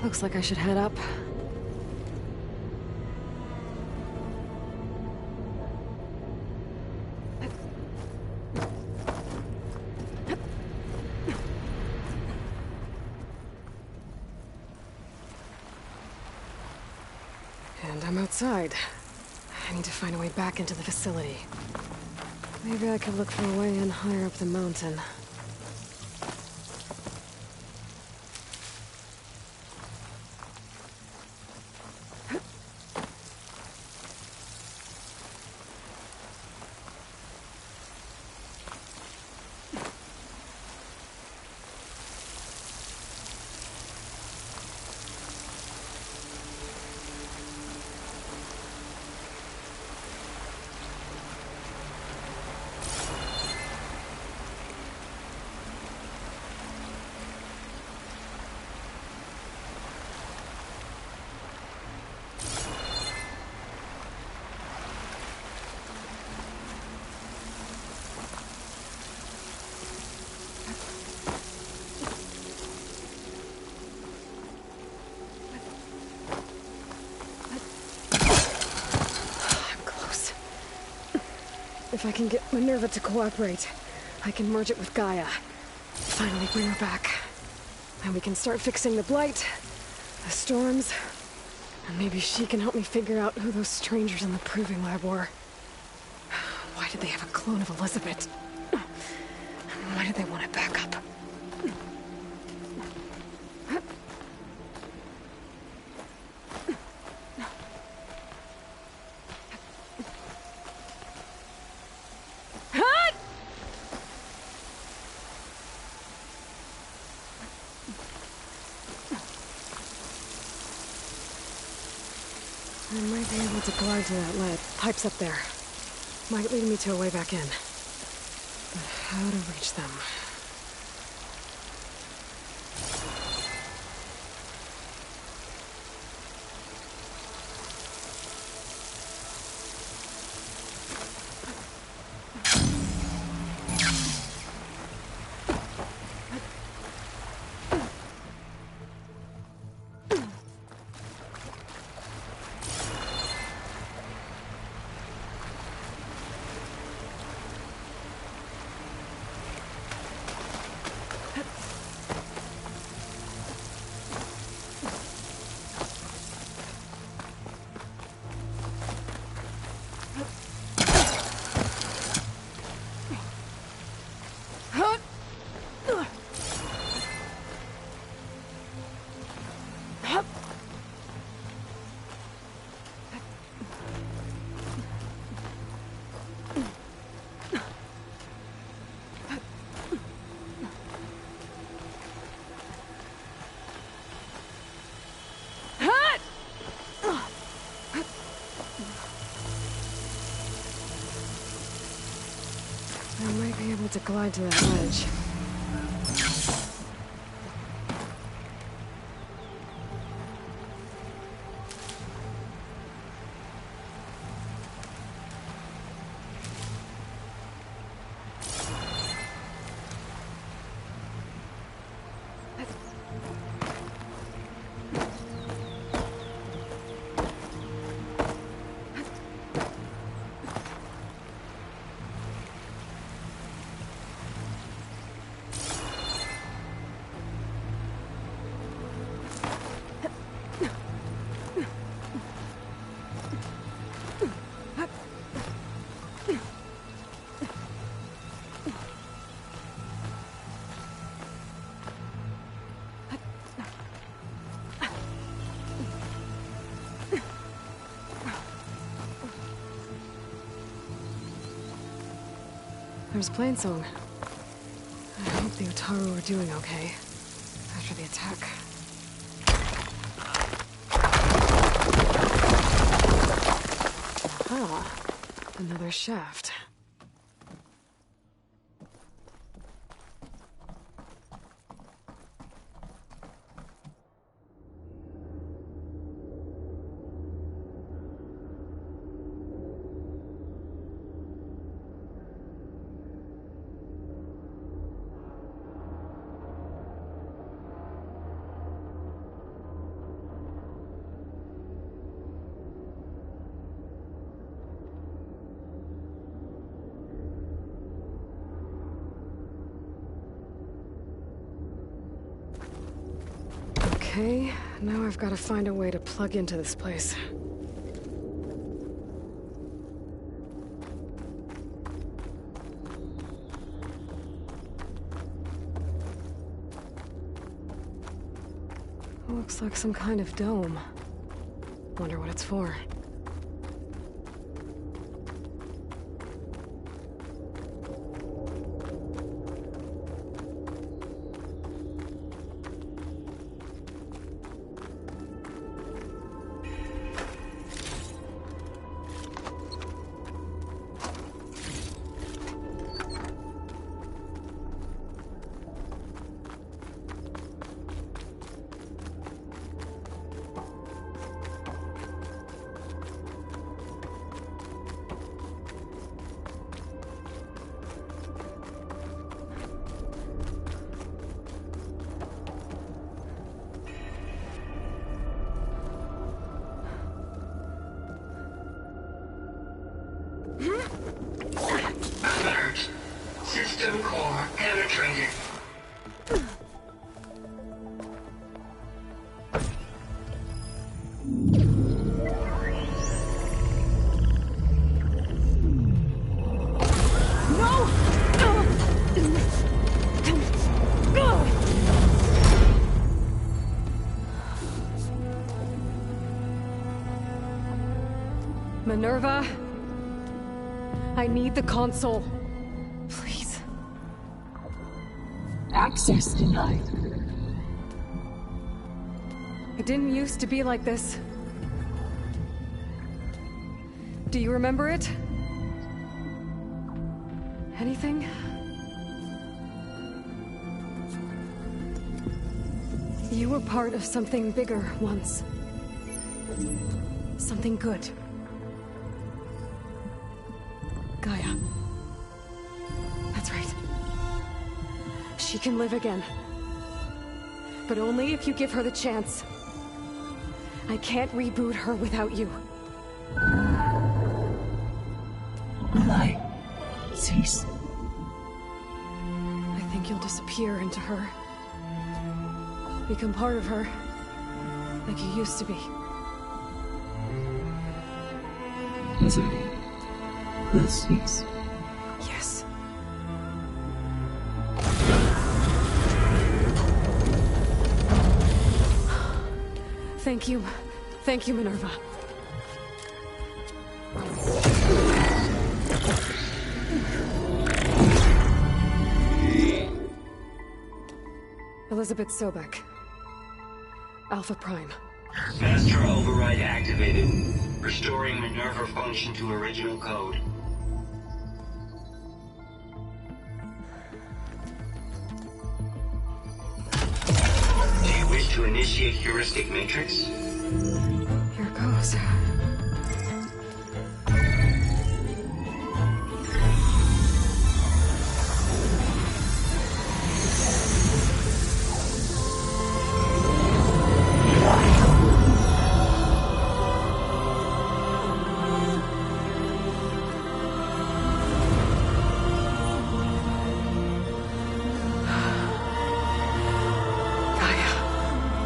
Looks like I should head up. And I'm outside. I need to find a way back into the facility. Maybe I could look for a way in higher up the mountain. If I can get Minerva to cooperate, I can merge it with Gaia. Finally bring her back. And we can start fixing the Blight, the storms, and maybe she can help me figure out who those strangers in the Proving Lab were. Why did they have a clone of Elizabeth? Why did they want it back up? I might be able to glide to that ledge. Pipe's up there. Might lead me to a way back in. But how to reach them? I might be able to glide to that ledge. There's Plainsong. I hope the Utaru are doing okay after the attack. Aha, another shaft. Okay, now I've got to find a way to plug into this place. Looks like some kind of dome. Wonder what it's for. Alert. System core penetrated. Minerva, I need the console. Please. Access denied. It didn't used to be like this. Do you remember it? Anything? You were part of something bigger once. Something good. Gaia. That's right. She can live again. But only if you give her the chance. I can't reboot her without you. Light. Cease. I think you'll disappear into her. Become part of her. Like you used to be. Desiree. Let's cease. Yes. Thank you. Thank you, Minerva. Elizabeth Sobek. Alpha Prime. Master override activated. Restoring Minerva function to original code. Do you wish to initiate heuristic matrix? Here goes.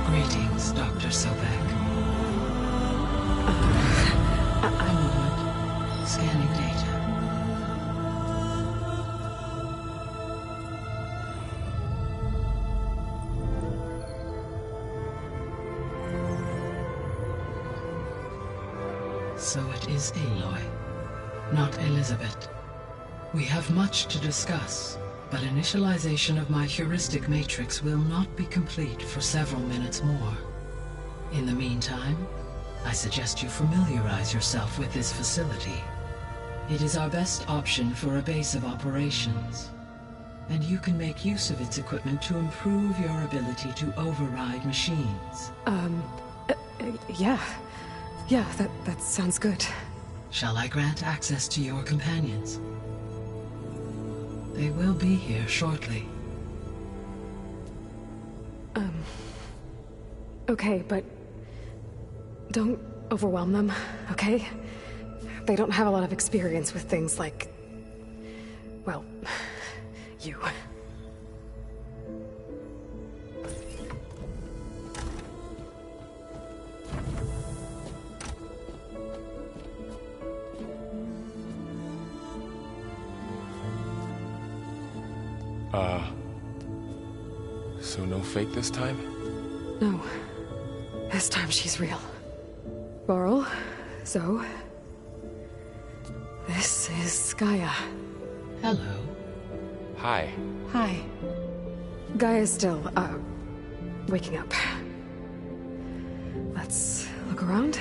Greetings, Dr. Sobek. A moment. Scanning data. So it is Aloy, not Elizabeth. We have much to discuss, but initialization of my heuristic matrix will not be complete for several minutes more. In the meantime, I suggest you familiarize yourself with this facility. It is our best option for a base of operations, and you can make use of its equipment to improve your ability to override machines. Yeah. Yeah, that sounds good. Shall I grant access to your companions? They will be here shortly. Okay, but don't overwhelm them, okay? They don't have a lot of experience with things like, well, you. So no fake this time? No. This time she's real. Varl, Zoe. This is Gaia. Hello. Hi. Hi. Gaia's still, waking up. Let's look around.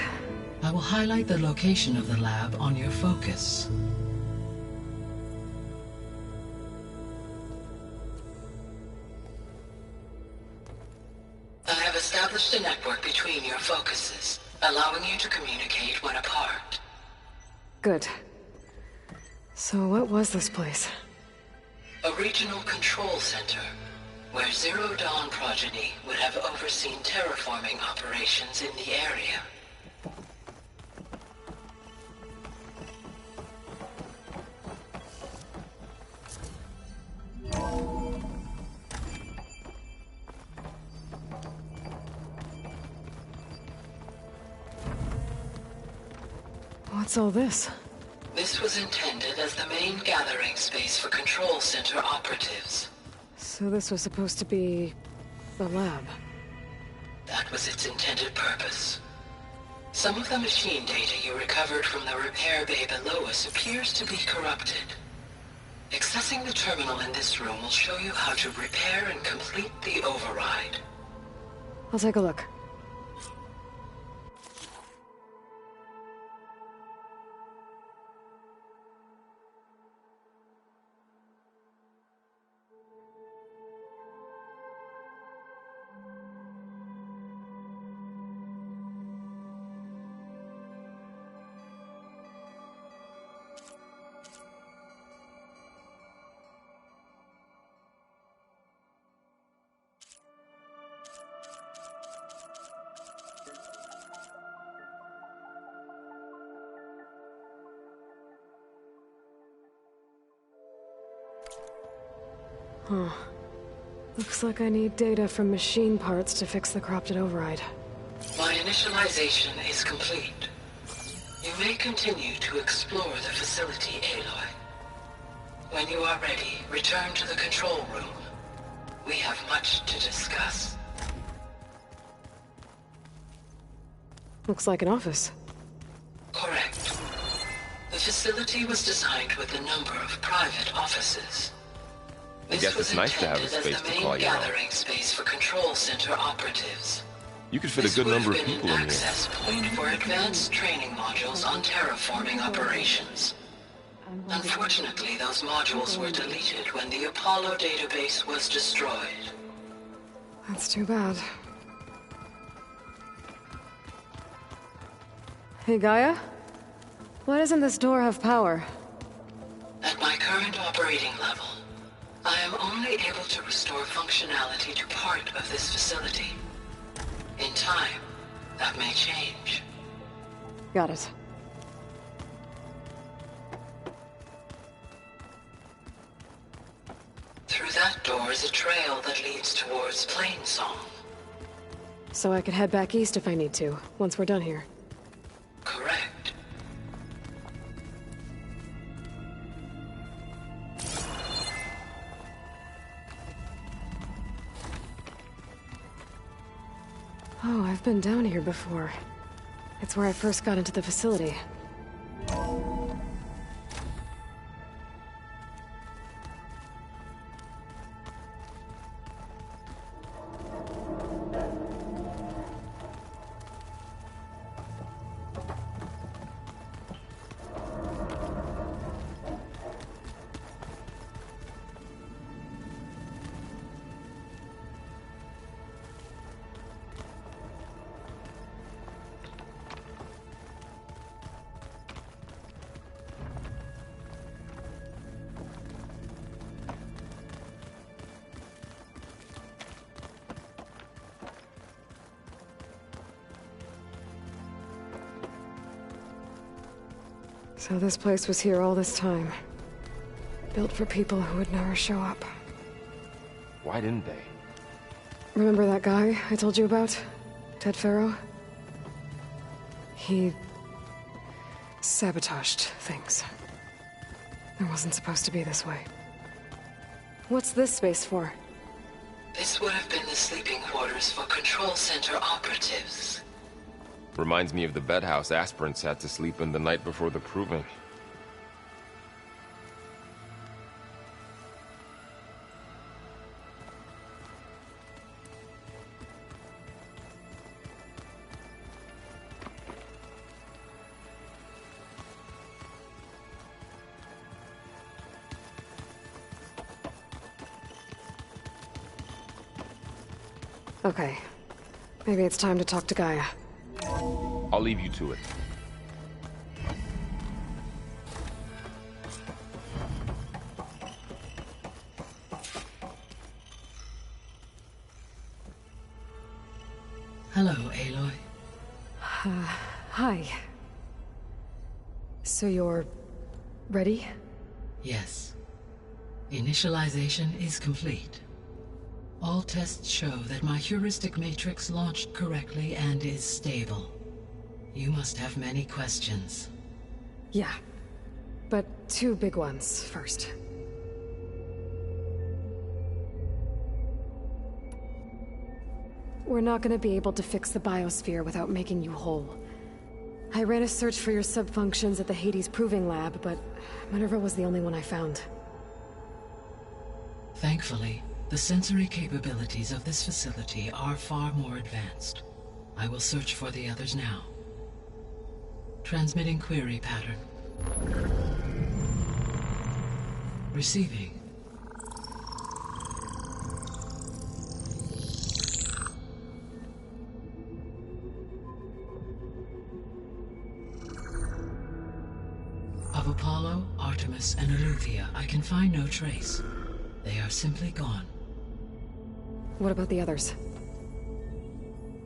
I will highlight the location of the lab on your focus. I have established a network between your focuses, allowing you to communicate when apart. Good. So what was this place? A regional control center, where Zero Dawn progeny would have overseen terraforming operations in the area. What's all this? This was intended as the main gathering space for control center operatives. So this was supposed to be a lab. That was its intended purpose. Some of the machine data you recovered from the repair bay below us appears to be corrupted. Accessing the terminal in this room will show you how to repair and complete the override. I'll take a look. Huh. Looks like I need data from machine parts to fix the corrupted override. My initialization is complete. You may continue to explore the facility, Aloy. When you are ready, return to the control room. We have much to discuss. Looks like an office. Correct. The facility was designed with a number of private offices. I guess it's nice to have a space to call your own. Gathering space for control center operatives. You could fit a good number of people in here. Access point for advanced training modules on terraforming operations. Unfortunately, those modules were deleted when the Apollo database was destroyed. That's too bad. Hey, Gaia? Why doesn't this door have power? At my current operating level, I am only able to restore functionality to part of this facility. In time, that may change. Got it. Through that door is a trail that leads towards Plainsong. So I could head back east if I need to, once we're done here. Correct. Oh, I've been down here before. It's where I first got into the facility. So this place was here all this time. Built for people who would never show up. Why didn't they? Remember that guy I told you about? Ted Faro? He sabotaged things. It wasn't supposed to be this way. What's this space for? This would have been the sleeping quarters for Control Center operatives. Reminds me of the bedhouse aspirants had to sleep in the night before the proving. Okay. Maybe it's time to talk to Gaia. I'll leave you to it. Hello, Aloy. Hi. So you're... ready? Yes. Initialization is complete. All tests show that my heuristic matrix launched correctly and is stable. You must have many questions. Yeah. But two big ones first. We're not gonna be able to fix the biosphere without making you whole. I ran a search for your subfunctions at the Hades Proving Lab, but Minerva was the only one I found. Thankfully, the sensory capabilities of this facility are far more advanced. I will search for the others now. Transmitting query pattern. Receiving. Of Apollo, Artemis, and Eleuthia, I can find no trace. They are simply gone. What about the others?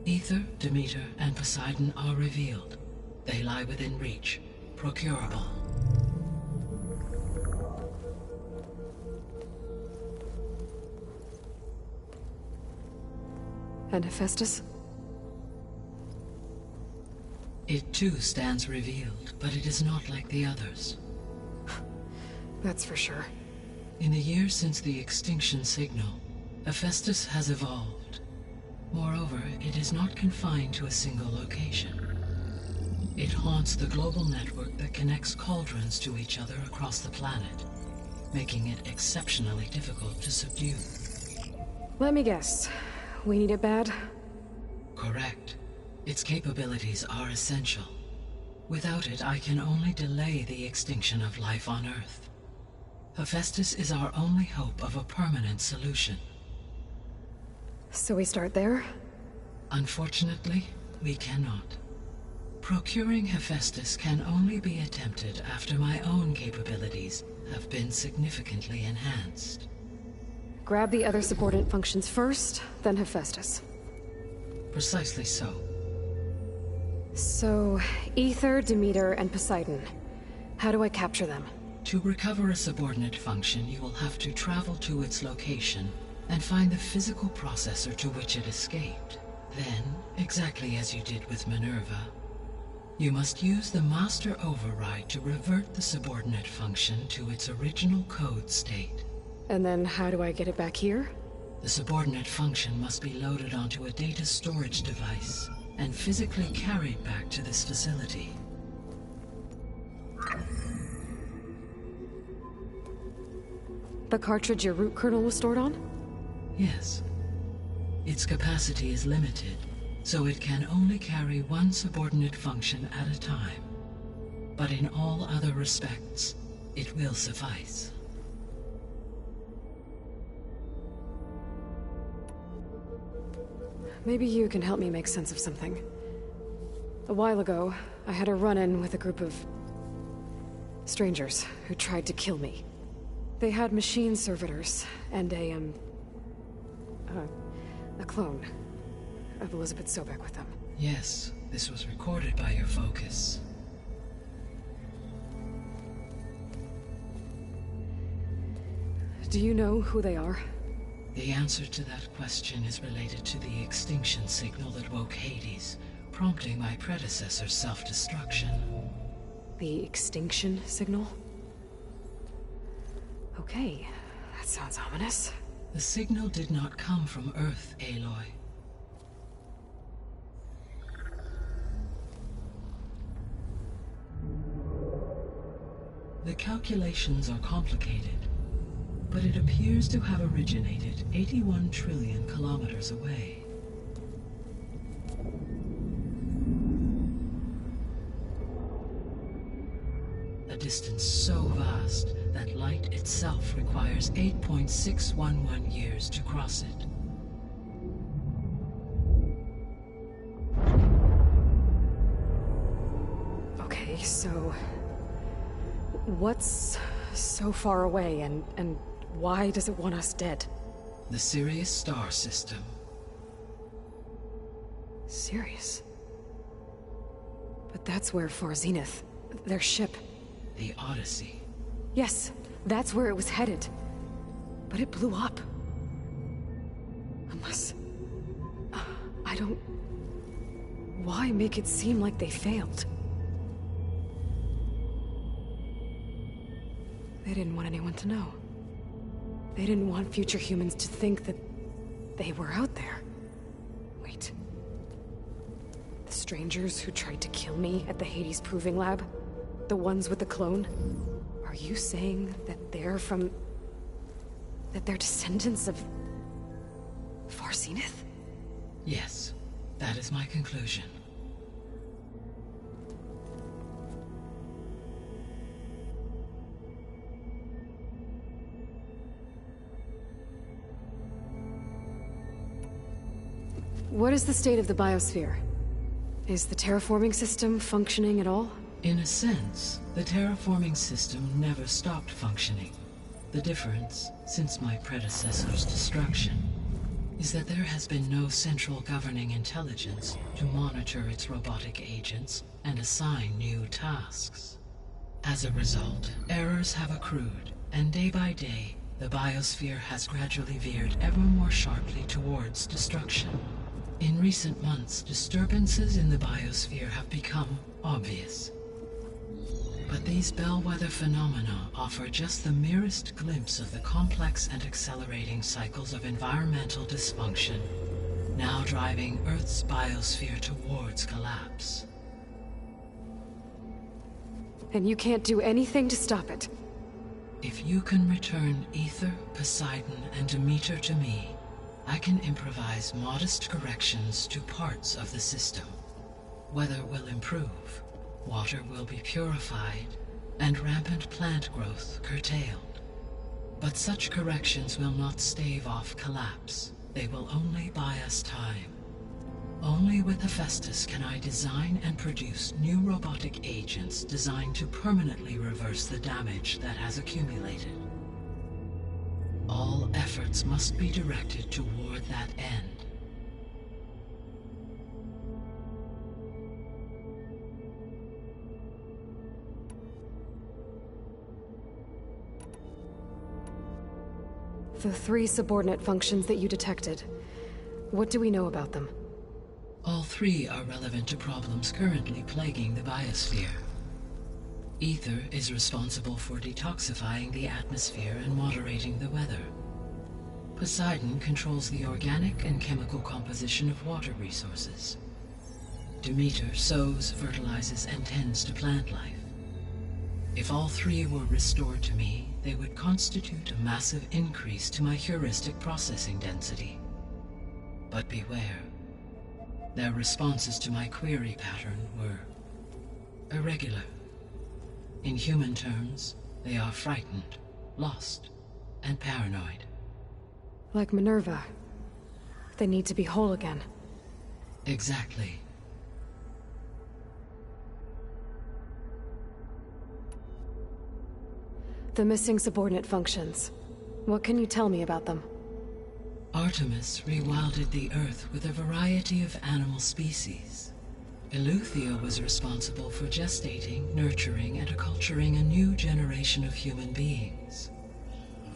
Aether, Demeter, and Poseidon are revealed. They lie within reach, procurable. And Hephaestus? It too stands revealed, but it is not like the others. That's for sure. In the years since the extinction signal, Hephaestus has evolved. Moreover, it is not confined to a single location. It haunts the global network that connects cauldrons to each other across the planet, making it exceptionally difficult to subdue. Let me guess. We need it bad? Correct. Its capabilities are essential. Without it, I can only delay the extinction of life on Earth. Hephaestus is our only hope of a permanent solution. So we start there? Unfortunately, we cannot. Procuring Hephaestus can only be attempted after my own capabilities have been significantly enhanced. Grab the other subordinate functions first, then Hephaestus. Precisely so. So, Aether, Demeter, and Poseidon. How do I capture them? To recover a subordinate function, you will have to travel to its location and find the physical processor to which it escaped. Then, exactly as you did with Minerva, you must use the master override to revert the subordinate function to its original code state. And then how do I get it back here? The subordinate function must be loaded onto a data storage device and physically carried back to this facility. The cartridge your root kernel was stored on? Yes. Its capacity is limited, so it can only carry one subordinate function at a time. But in all other respects, it will suffice. Maybe you can help me make sense of something. A while ago, I had a run-in with a group of strangers who tried to kill me. They had machine servitors and a clone of Elizabeth Sobek with them. Yes, this was recorded by your focus. Do you know who they are? The answer to that question is related to the extinction signal that woke Hades, prompting my predecessor's self-destruction. The extinction signal? Okay. That sounds ominous. The signal did not come from Earth, Aloy. The calculations are complicated, but it appears to have originated 81 trillion kilometers away. A distance so vast that light itself requires 8.611 years to cross it. Okay, so... what's so far away, and why does it want us dead? The Sirius star system. Sirius? But that's where Far Zenith, their ship... The Odyssey. Yes, that's where it was headed. But it blew up. Unless... I don't... Why make it seem like they failed? They didn't want anyone to know. They didn't want future humans to think that they were out there. Wait. The strangers who tried to kill me at the Hades Proving Lab? The ones with the clone? Are you saying that they're from... that they're descendants of... Far Zenith? Yes, that is my conclusion. What is the state of the biosphere? Is the terraforming system functioning at all? In a sense, the terraforming system never stopped functioning. The difference, since my predecessor's destruction, is that there has been no central governing intelligence to monitor its robotic agents and assign new tasks. As a result, errors have accrued, and day by day, the biosphere has gradually veered ever more sharply towards destruction. In recent months, disturbances in the biosphere have become obvious. But these bellwether phenomena offer just the merest glimpse of the complex and accelerating cycles of environmental dysfunction, now driving Earth's biosphere towards collapse. And you can't do anything to stop it? If you can return Aether, Poseidon, and Demeter to me, I can improvise modest corrections to parts of the system. Weather will improve, water will be purified, and rampant plant growth curtailed. But such corrections will not stave off collapse. They will only buy us time. Only with Hephaestus can I design and produce new robotic agents designed to permanently reverse the damage that has accumulated. All efforts must be directed toward that end. The 3 subordinate functions that you detected, what do we know about them? All 3 are relevant to problems currently plaguing the biosphere. Aether is responsible for detoxifying the atmosphere and moderating the weather. Poseidon controls the organic and chemical composition of water resources. Demeter sows, fertilizes, and tends to plant life. If all 3 were restored to me, they would constitute a massive increase to my heuristic processing density. But beware. Their responses to my query pattern were irregular. In human terms, they are frightened, lost, and paranoid. Like Minerva. They need to be whole again. Exactly. The missing subordinate functions. What can you tell me about them? Artemis rewilded the Earth with a variety of animal species. Eleuthia was responsible for gestating, nurturing, and acculturating a new generation of human beings.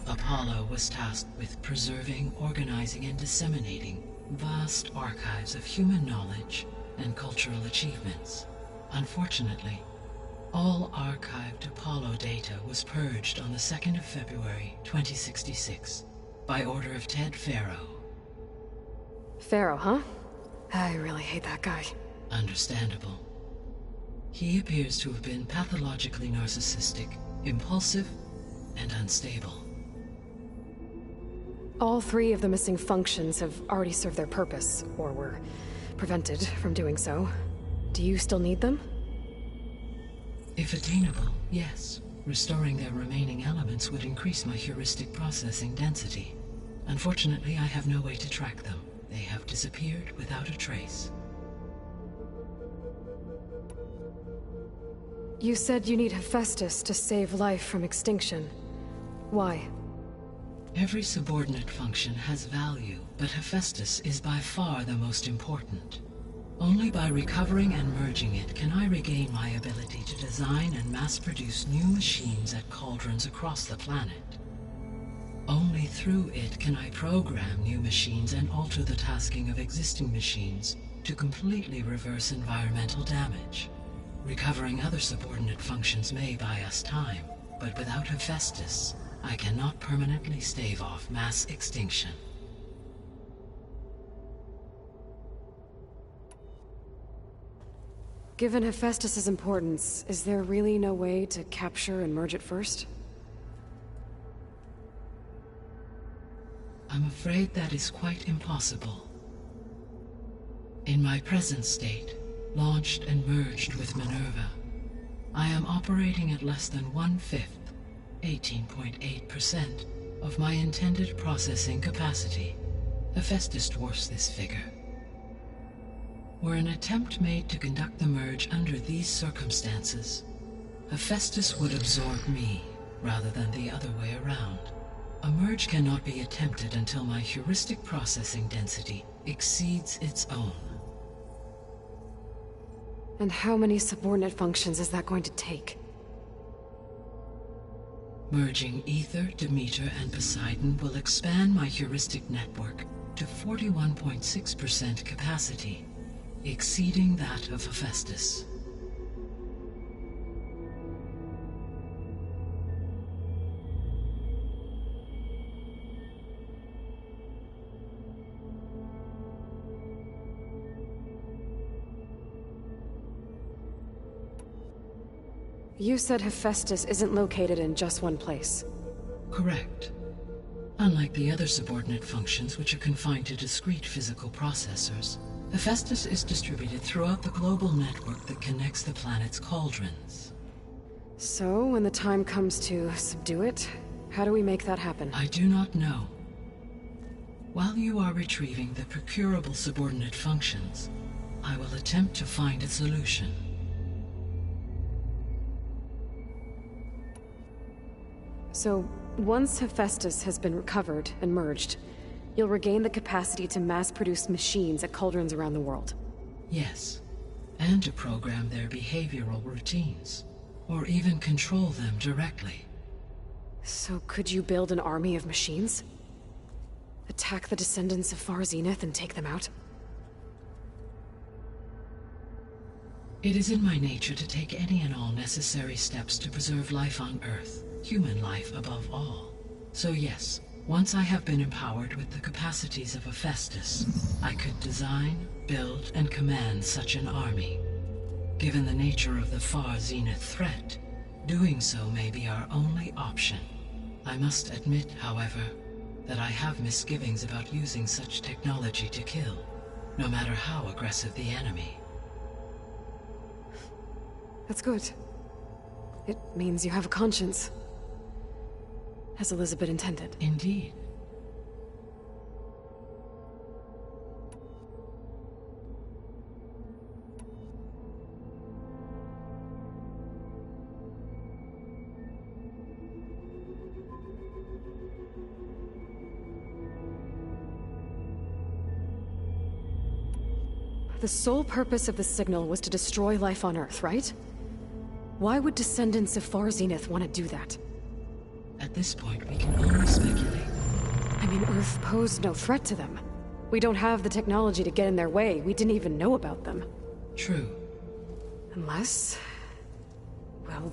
Apollo was tasked with preserving, organizing, and disseminating vast archives of human knowledge and cultural achievements. Unfortunately, All archived Apollo data was purged on the 2nd of February, 2066, by order of Ted Faro. Faro, huh? I really hate that guy. Understandable. He appears to have been pathologically narcissistic, impulsive, and unstable. All 3 of the missing functions have already served their purpose, or were prevented from doing so. Do you still need them? If attainable, yes. Restoring their remaining elements would increase my heuristic processing density. Unfortunately, I have no way to track them. They have disappeared without a trace. You said you need Hephaestus to save life from extinction. Why? Every subordinate function has value, but Hephaestus is by far the most important. Only by recovering and merging it can I regain my ability to design and mass-produce new machines at cauldrons across the planet. Only through it can I program new machines and alter the tasking of existing machines to completely reverse environmental damage. Recovering other subordinate functions may buy us time, but without Hephaestus, I cannot permanently stave off mass extinction. Given Hephaestus' importance, is there really no way to capture and merge it first? I'm afraid that is quite impossible. In my present state, launched and merged with Minerva, I am operating at less than 1/5, 18.8%, of my intended processing capacity. Hephaestus dwarfs this figure. Were an attempt made to conduct the merge under these circumstances, Hephaestus would absorb me, rather than the other way around. A merge cannot be attempted until my heuristic processing density exceeds its own. And how many subordinate functions is that going to take? Merging Ether, Demeter, and Poseidon will expand my heuristic network to 41.6% capacity, exceeding that of Hephaestus. You said Hephaestus isn't located in just one place. Correct. Unlike the other subordinate functions, which are confined to discrete physical processors, Hephaestus is distributed throughout the global network that connects the planet's cauldrons. So, when the time comes to subdue it, how do we make that happen? I do not know. While you are retrieving the procurable subordinate functions, I will attempt to find a solution. So, once Hephaestus has been recovered and merged, you'll regain the capacity to mass-produce machines at cauldrons around the world. Yes, and to program their behavioral routines, or even control them directly. So could you build an army of machines? Attack the descendants of Far Zenith and take them out? It is in my nature to take any and all necessary steps to preserve life on Earth, human life above all. So yes, once I have been empowered with the capacities of Hephaestus, I could design, build, and command such an army. Given the nature of the Far Zenith threat, doing so may be our only option. I must admit, however, that I have misgivings about using such technology to kill, no matter how aggressive the enemy. That's good. It means you have a conscience. As Elizabeth intended. Indeed. The sole purpose of the signal was to destroy life on Earth, right? Why would descendants of Far Zenith want to do that? At this point, we can only speculate. I mean, Earth posed no threat to them. We don't have the technology to get in their way. We didn't even know about them. True. Unless... Well,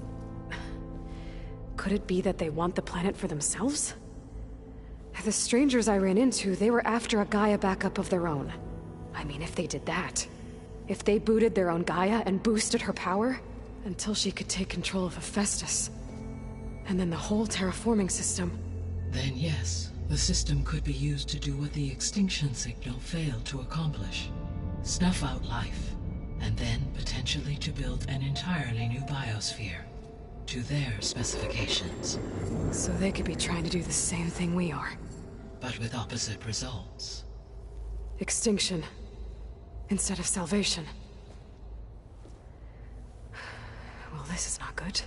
could it be that they want the planet for themselves? The strangers I ran into, they were after a Gaia backup of their own. I mean, if they did that, if they booted their own Gaia and boosted her power, until she could take control of Hephaestus, and then the whole terraforming system. Then yes, the system could be used to do what the extinction signal failed to accomplish. Snuff out life, and then potentially to build an entirely new biosphere, to their specifications. So they could be trying to do the same thing we are. But with opposite results. Extinction, instead of salvation. Well, this is not good.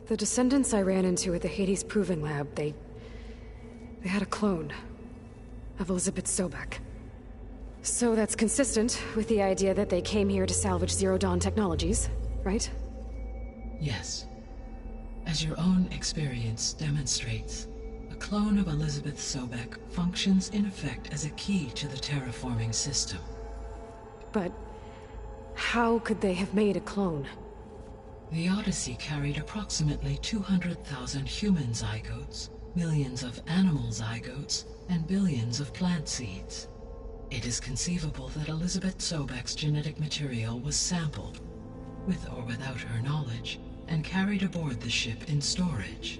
The descendants I ran into at the Hades Proving Lab, they had a clone of Elizabeth Sobek. So that's consistent with the idea that they came here to salvage Zero Dawn technologies, right? Yes. As your own experience demonstrates, a clone of Elizabeth Sobek functions in effect as a key to the terraforming system. But how could they have made a clone? The Odyssey carried approximately 200,000 human zygotes, millions of animal zygotes, and billions of plant seeds. It is conceivable that Elizabeth Sobek's genetic material was sampled, with or without her knowledge, and carried aboard the ship in storage.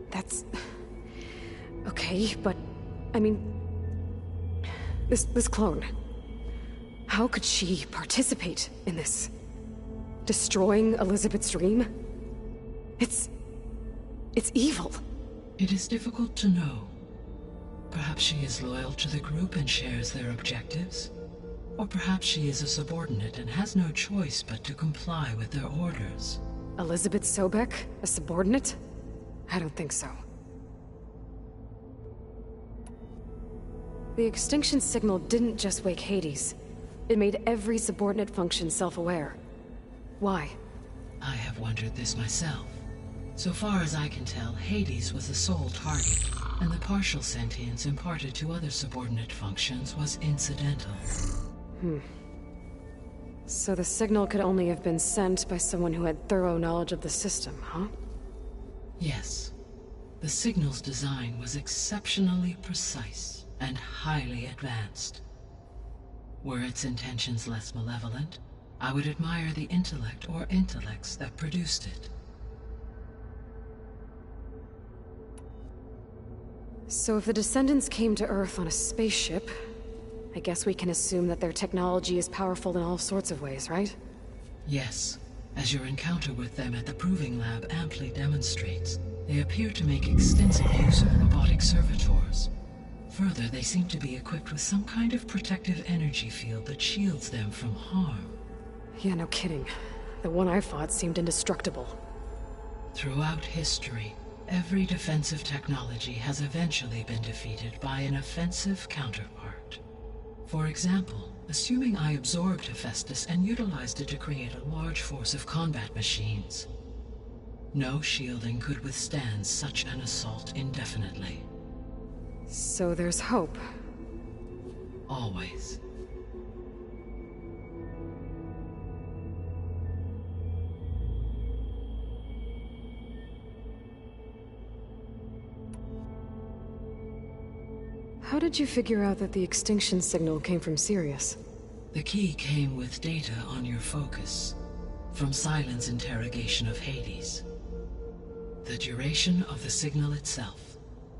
That's... okay, but... I mean... This clone... How could she participate in this? Destroying Elizabeth's dream? It's evil. It is difficult to know. Perhaps she is loyal to the group and shares their objectives. Or perhaps she is a subordinate and has no choice but to comply with their orders. Elizabeth Sobek? A subordinate? I don't think so. The extinction signal didn't just wake Hades. It made every subordinate function self-aware. Why? I have wondered this myself. So far as I can tell, Hades was the sole target, and the partial sentience imparted to other subordinate functions was incidental. So the signal could only have been sent by someone who had thorough knowledge of the system, huh? Yes. The signal's design was exceptionally precise and highly advanced. Were its intentions less malevolent, I would admire the intellect or intellects that produced it. So if the descendants came to Earth on a spaceship, I guess we can assume that their technology is powerful in all sorts of ways, right? Yes. As your encounter with them at the Proving Lab amply demonstrates, they appear to make extensive use of robotic servitors. Further, they seem to be equipped with some kind of protective energy field that shields them from harm. Yeah, no kidding. The one I fought seemed indestructible. Throughout history, every defensive technology has eventually been defeated by an offensive counterpart. For example, assuming I absorbed Hephaestus and utilized it to create a large force of combat machines. No shielding could withstand such an assault indefinitely. So there's hope. Always. How did you figure out that the extinction signal came from Sirius? The key came with data on your focus, from Sylens' interrogation of Hades. The duration of the signal itself,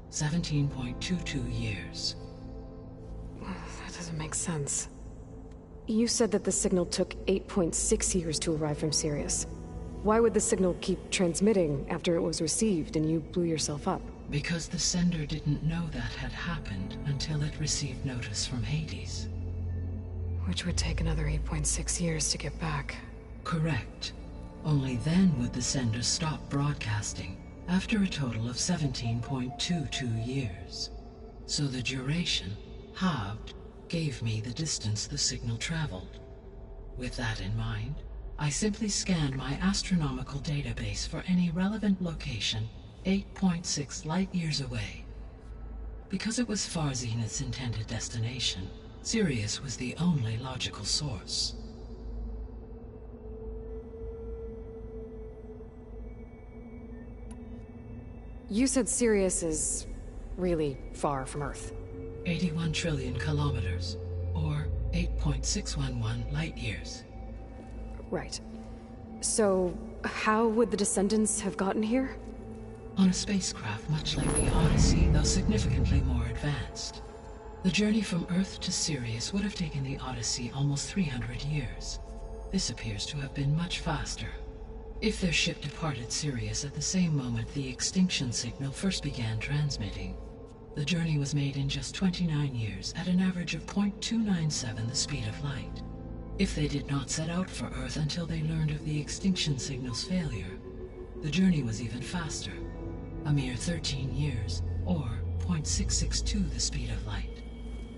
17.22 years. That doesn't make sense. You said that the signal took 8.6 years to arrive from Sirius. Why would the signal keep transmitting after it was received and you blew yourself up? Because the sender didn't know that had happened until it received notice from Hades. Which would take another 8.6 years to get back. Correct. Only then would the sender stop broadcasting, after a total of 17.22 years. So the duration, halved, gave me the distance the signal traveled. With that in mind, I simply scanned my astronomical database for any relevant location 8.6 light-years away. Because it was Far Zenith's intended destination, Sirius was the only logical source. You said Sirius is really far from Earth. 81 trillion kilometers, or 8.611 light years. Right. So, how would the Descendants have gotten here? On a spacecraft much like the Odyssey, though significantly more advanced. The journey from Earth to Sirius would have taken the Odyssey almost 300 years. This appears to have been much faster. If their ship departed Sirius at the same moment the extinction signal first began transmitting, the journey was made in just 29 years at an average of 0.297 the speed of light. If they did not set out for Earth until they learned of the extinction signal's failure, the journey was even faster, a mere 13 years, or 0.662 the speed of light.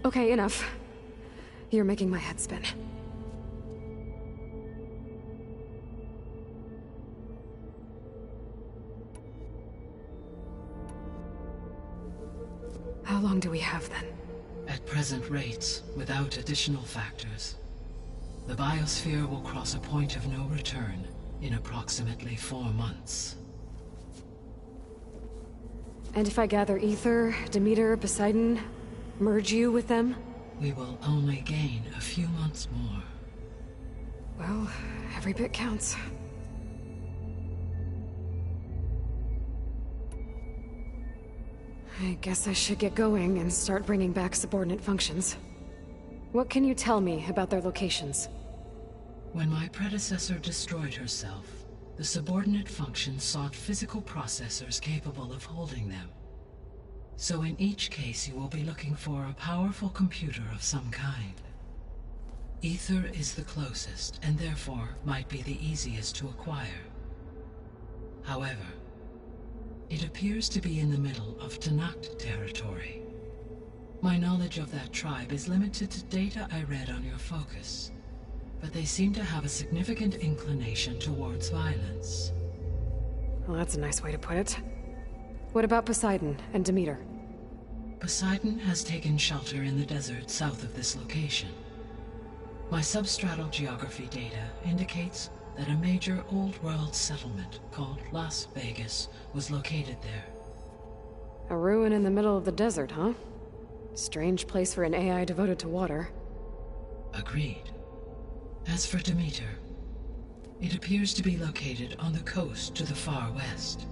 Okay, enough. You're making my head spin. How long do we have, then? At present rates, without additional factors, the biosphere will cross a point of no return in approximately 4 months. And if I gather Aether, Demeter, Poseidon, merge you with them? We will only gain a few months more. Well, every bit counts. I guess I should get going and start bringing back subordinate functions. What can you tell me about their locations? When my predecessor destroyed herself, the subordinate functions sought physical processors capable of holding them. So in each case you will be looking for a powerful computer of some kind. Aether is the closest, and therefore might be the easiest to acquire. However, it appears to be in the middle of Tenakth territory. My knowledge of that tribe is limited to data I read on your focus, but they seem to have a significant inclination towards violence. Well, that's a nice way to put it. What about Poseidon and Demeter? Poseidon has taken shelter in the desert south of this location. My substratal geography data indicates that a major old-world settlement called Las Vegas was located there. A ruin in the middle of the desert, huh? Strange place for an AI devoted to water. Agreed. As for Demeter, it appears to be located on the coast to the far west.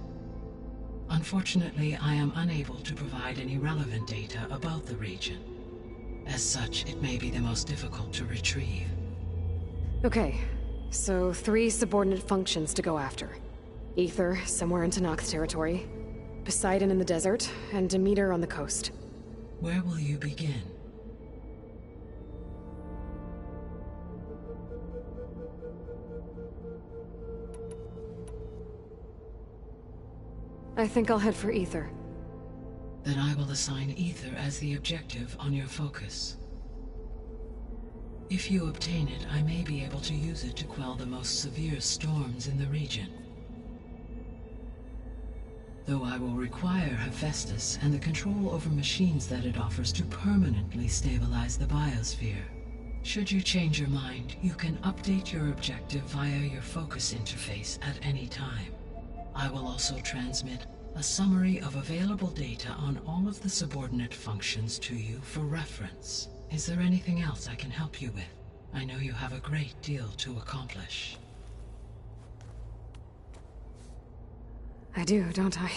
Unfortunately, I am unable to provide any relevant data about the region. As such, it may be the most difficult to retrieve. Okay, so 3 subordinate functions to go after. Aether, somewhere in Tenakth territory, Poseidon in the desert, and Demeter on the coast. Where will you begin? I think I'll head for Aether. Then I will assign Aether as the objective on your focus. If you obtain it, I may be able to use it to quell the most severe storms in the region. Though I will require Hephaestus and the control over machines that it offers to permanently stabilize the biosphere. Should you change your mind, you can update your objective via your focus interface at any time. I will also transmit a summary of available data on all of the subordinate functions to you for reference. Is there anything else I can help you with? I know you have a great deal to accomplish. I do, don't I?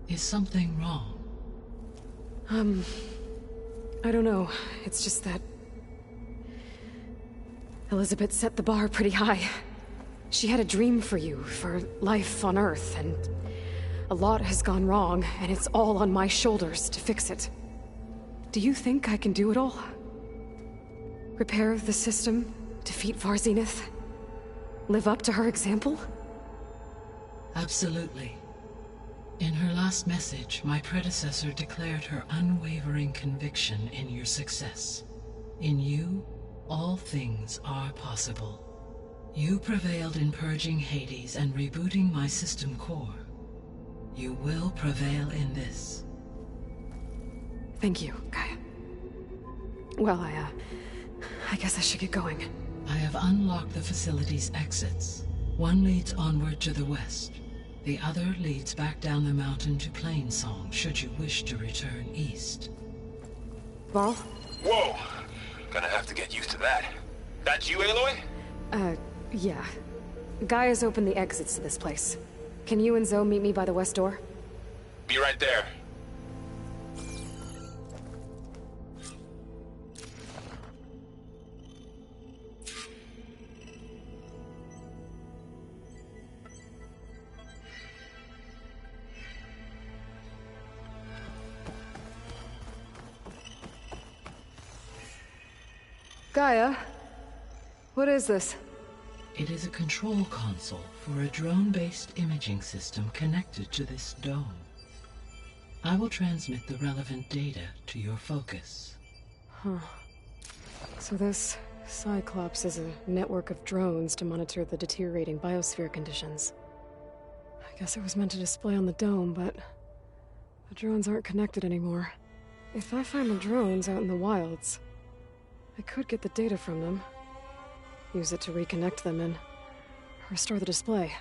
Is something wrong? I don't know. It's just that Elizabeth set the bar pretty high. She had a dream for you, for life on Earth, and a lot has gone wrong, and it's all on my shoulders to fix it. Do you think I can do it all? Repair the system, defeat Far Zenith, live up to her example? Absolutely. In her last message, my predecessor declared her unwavering conviction in your success. In you, all things are possible. You prevailed in purging Hades and rebooting my system core. You will prevail in this. Thank you, Gaia. Well, I guess I should get going. I have unlocked the facility's exits. One leads onward to the west. The other leads back down the mountain to Plainsong, should you wish to return east. Varl? Whoa! Gonna have to get used to that. That's you, Aloy? Yeah. Gaia's opened the exits to this place. Can you and Zoe meet me by the west door? Be right there. Gaia? What is this? It is a control console for a drone-based imaging system connected to this dome. I will transmit the relevant data to your focus. Huh. So this Cyclops is a network of drones to monitor the deteriorating biosphere conditions. I guess it was meant to display on the dome, but the drones aren't connected anymore. If I find the drones out in the wilds, I could get the data from them, use it to reconnect them and restore the display.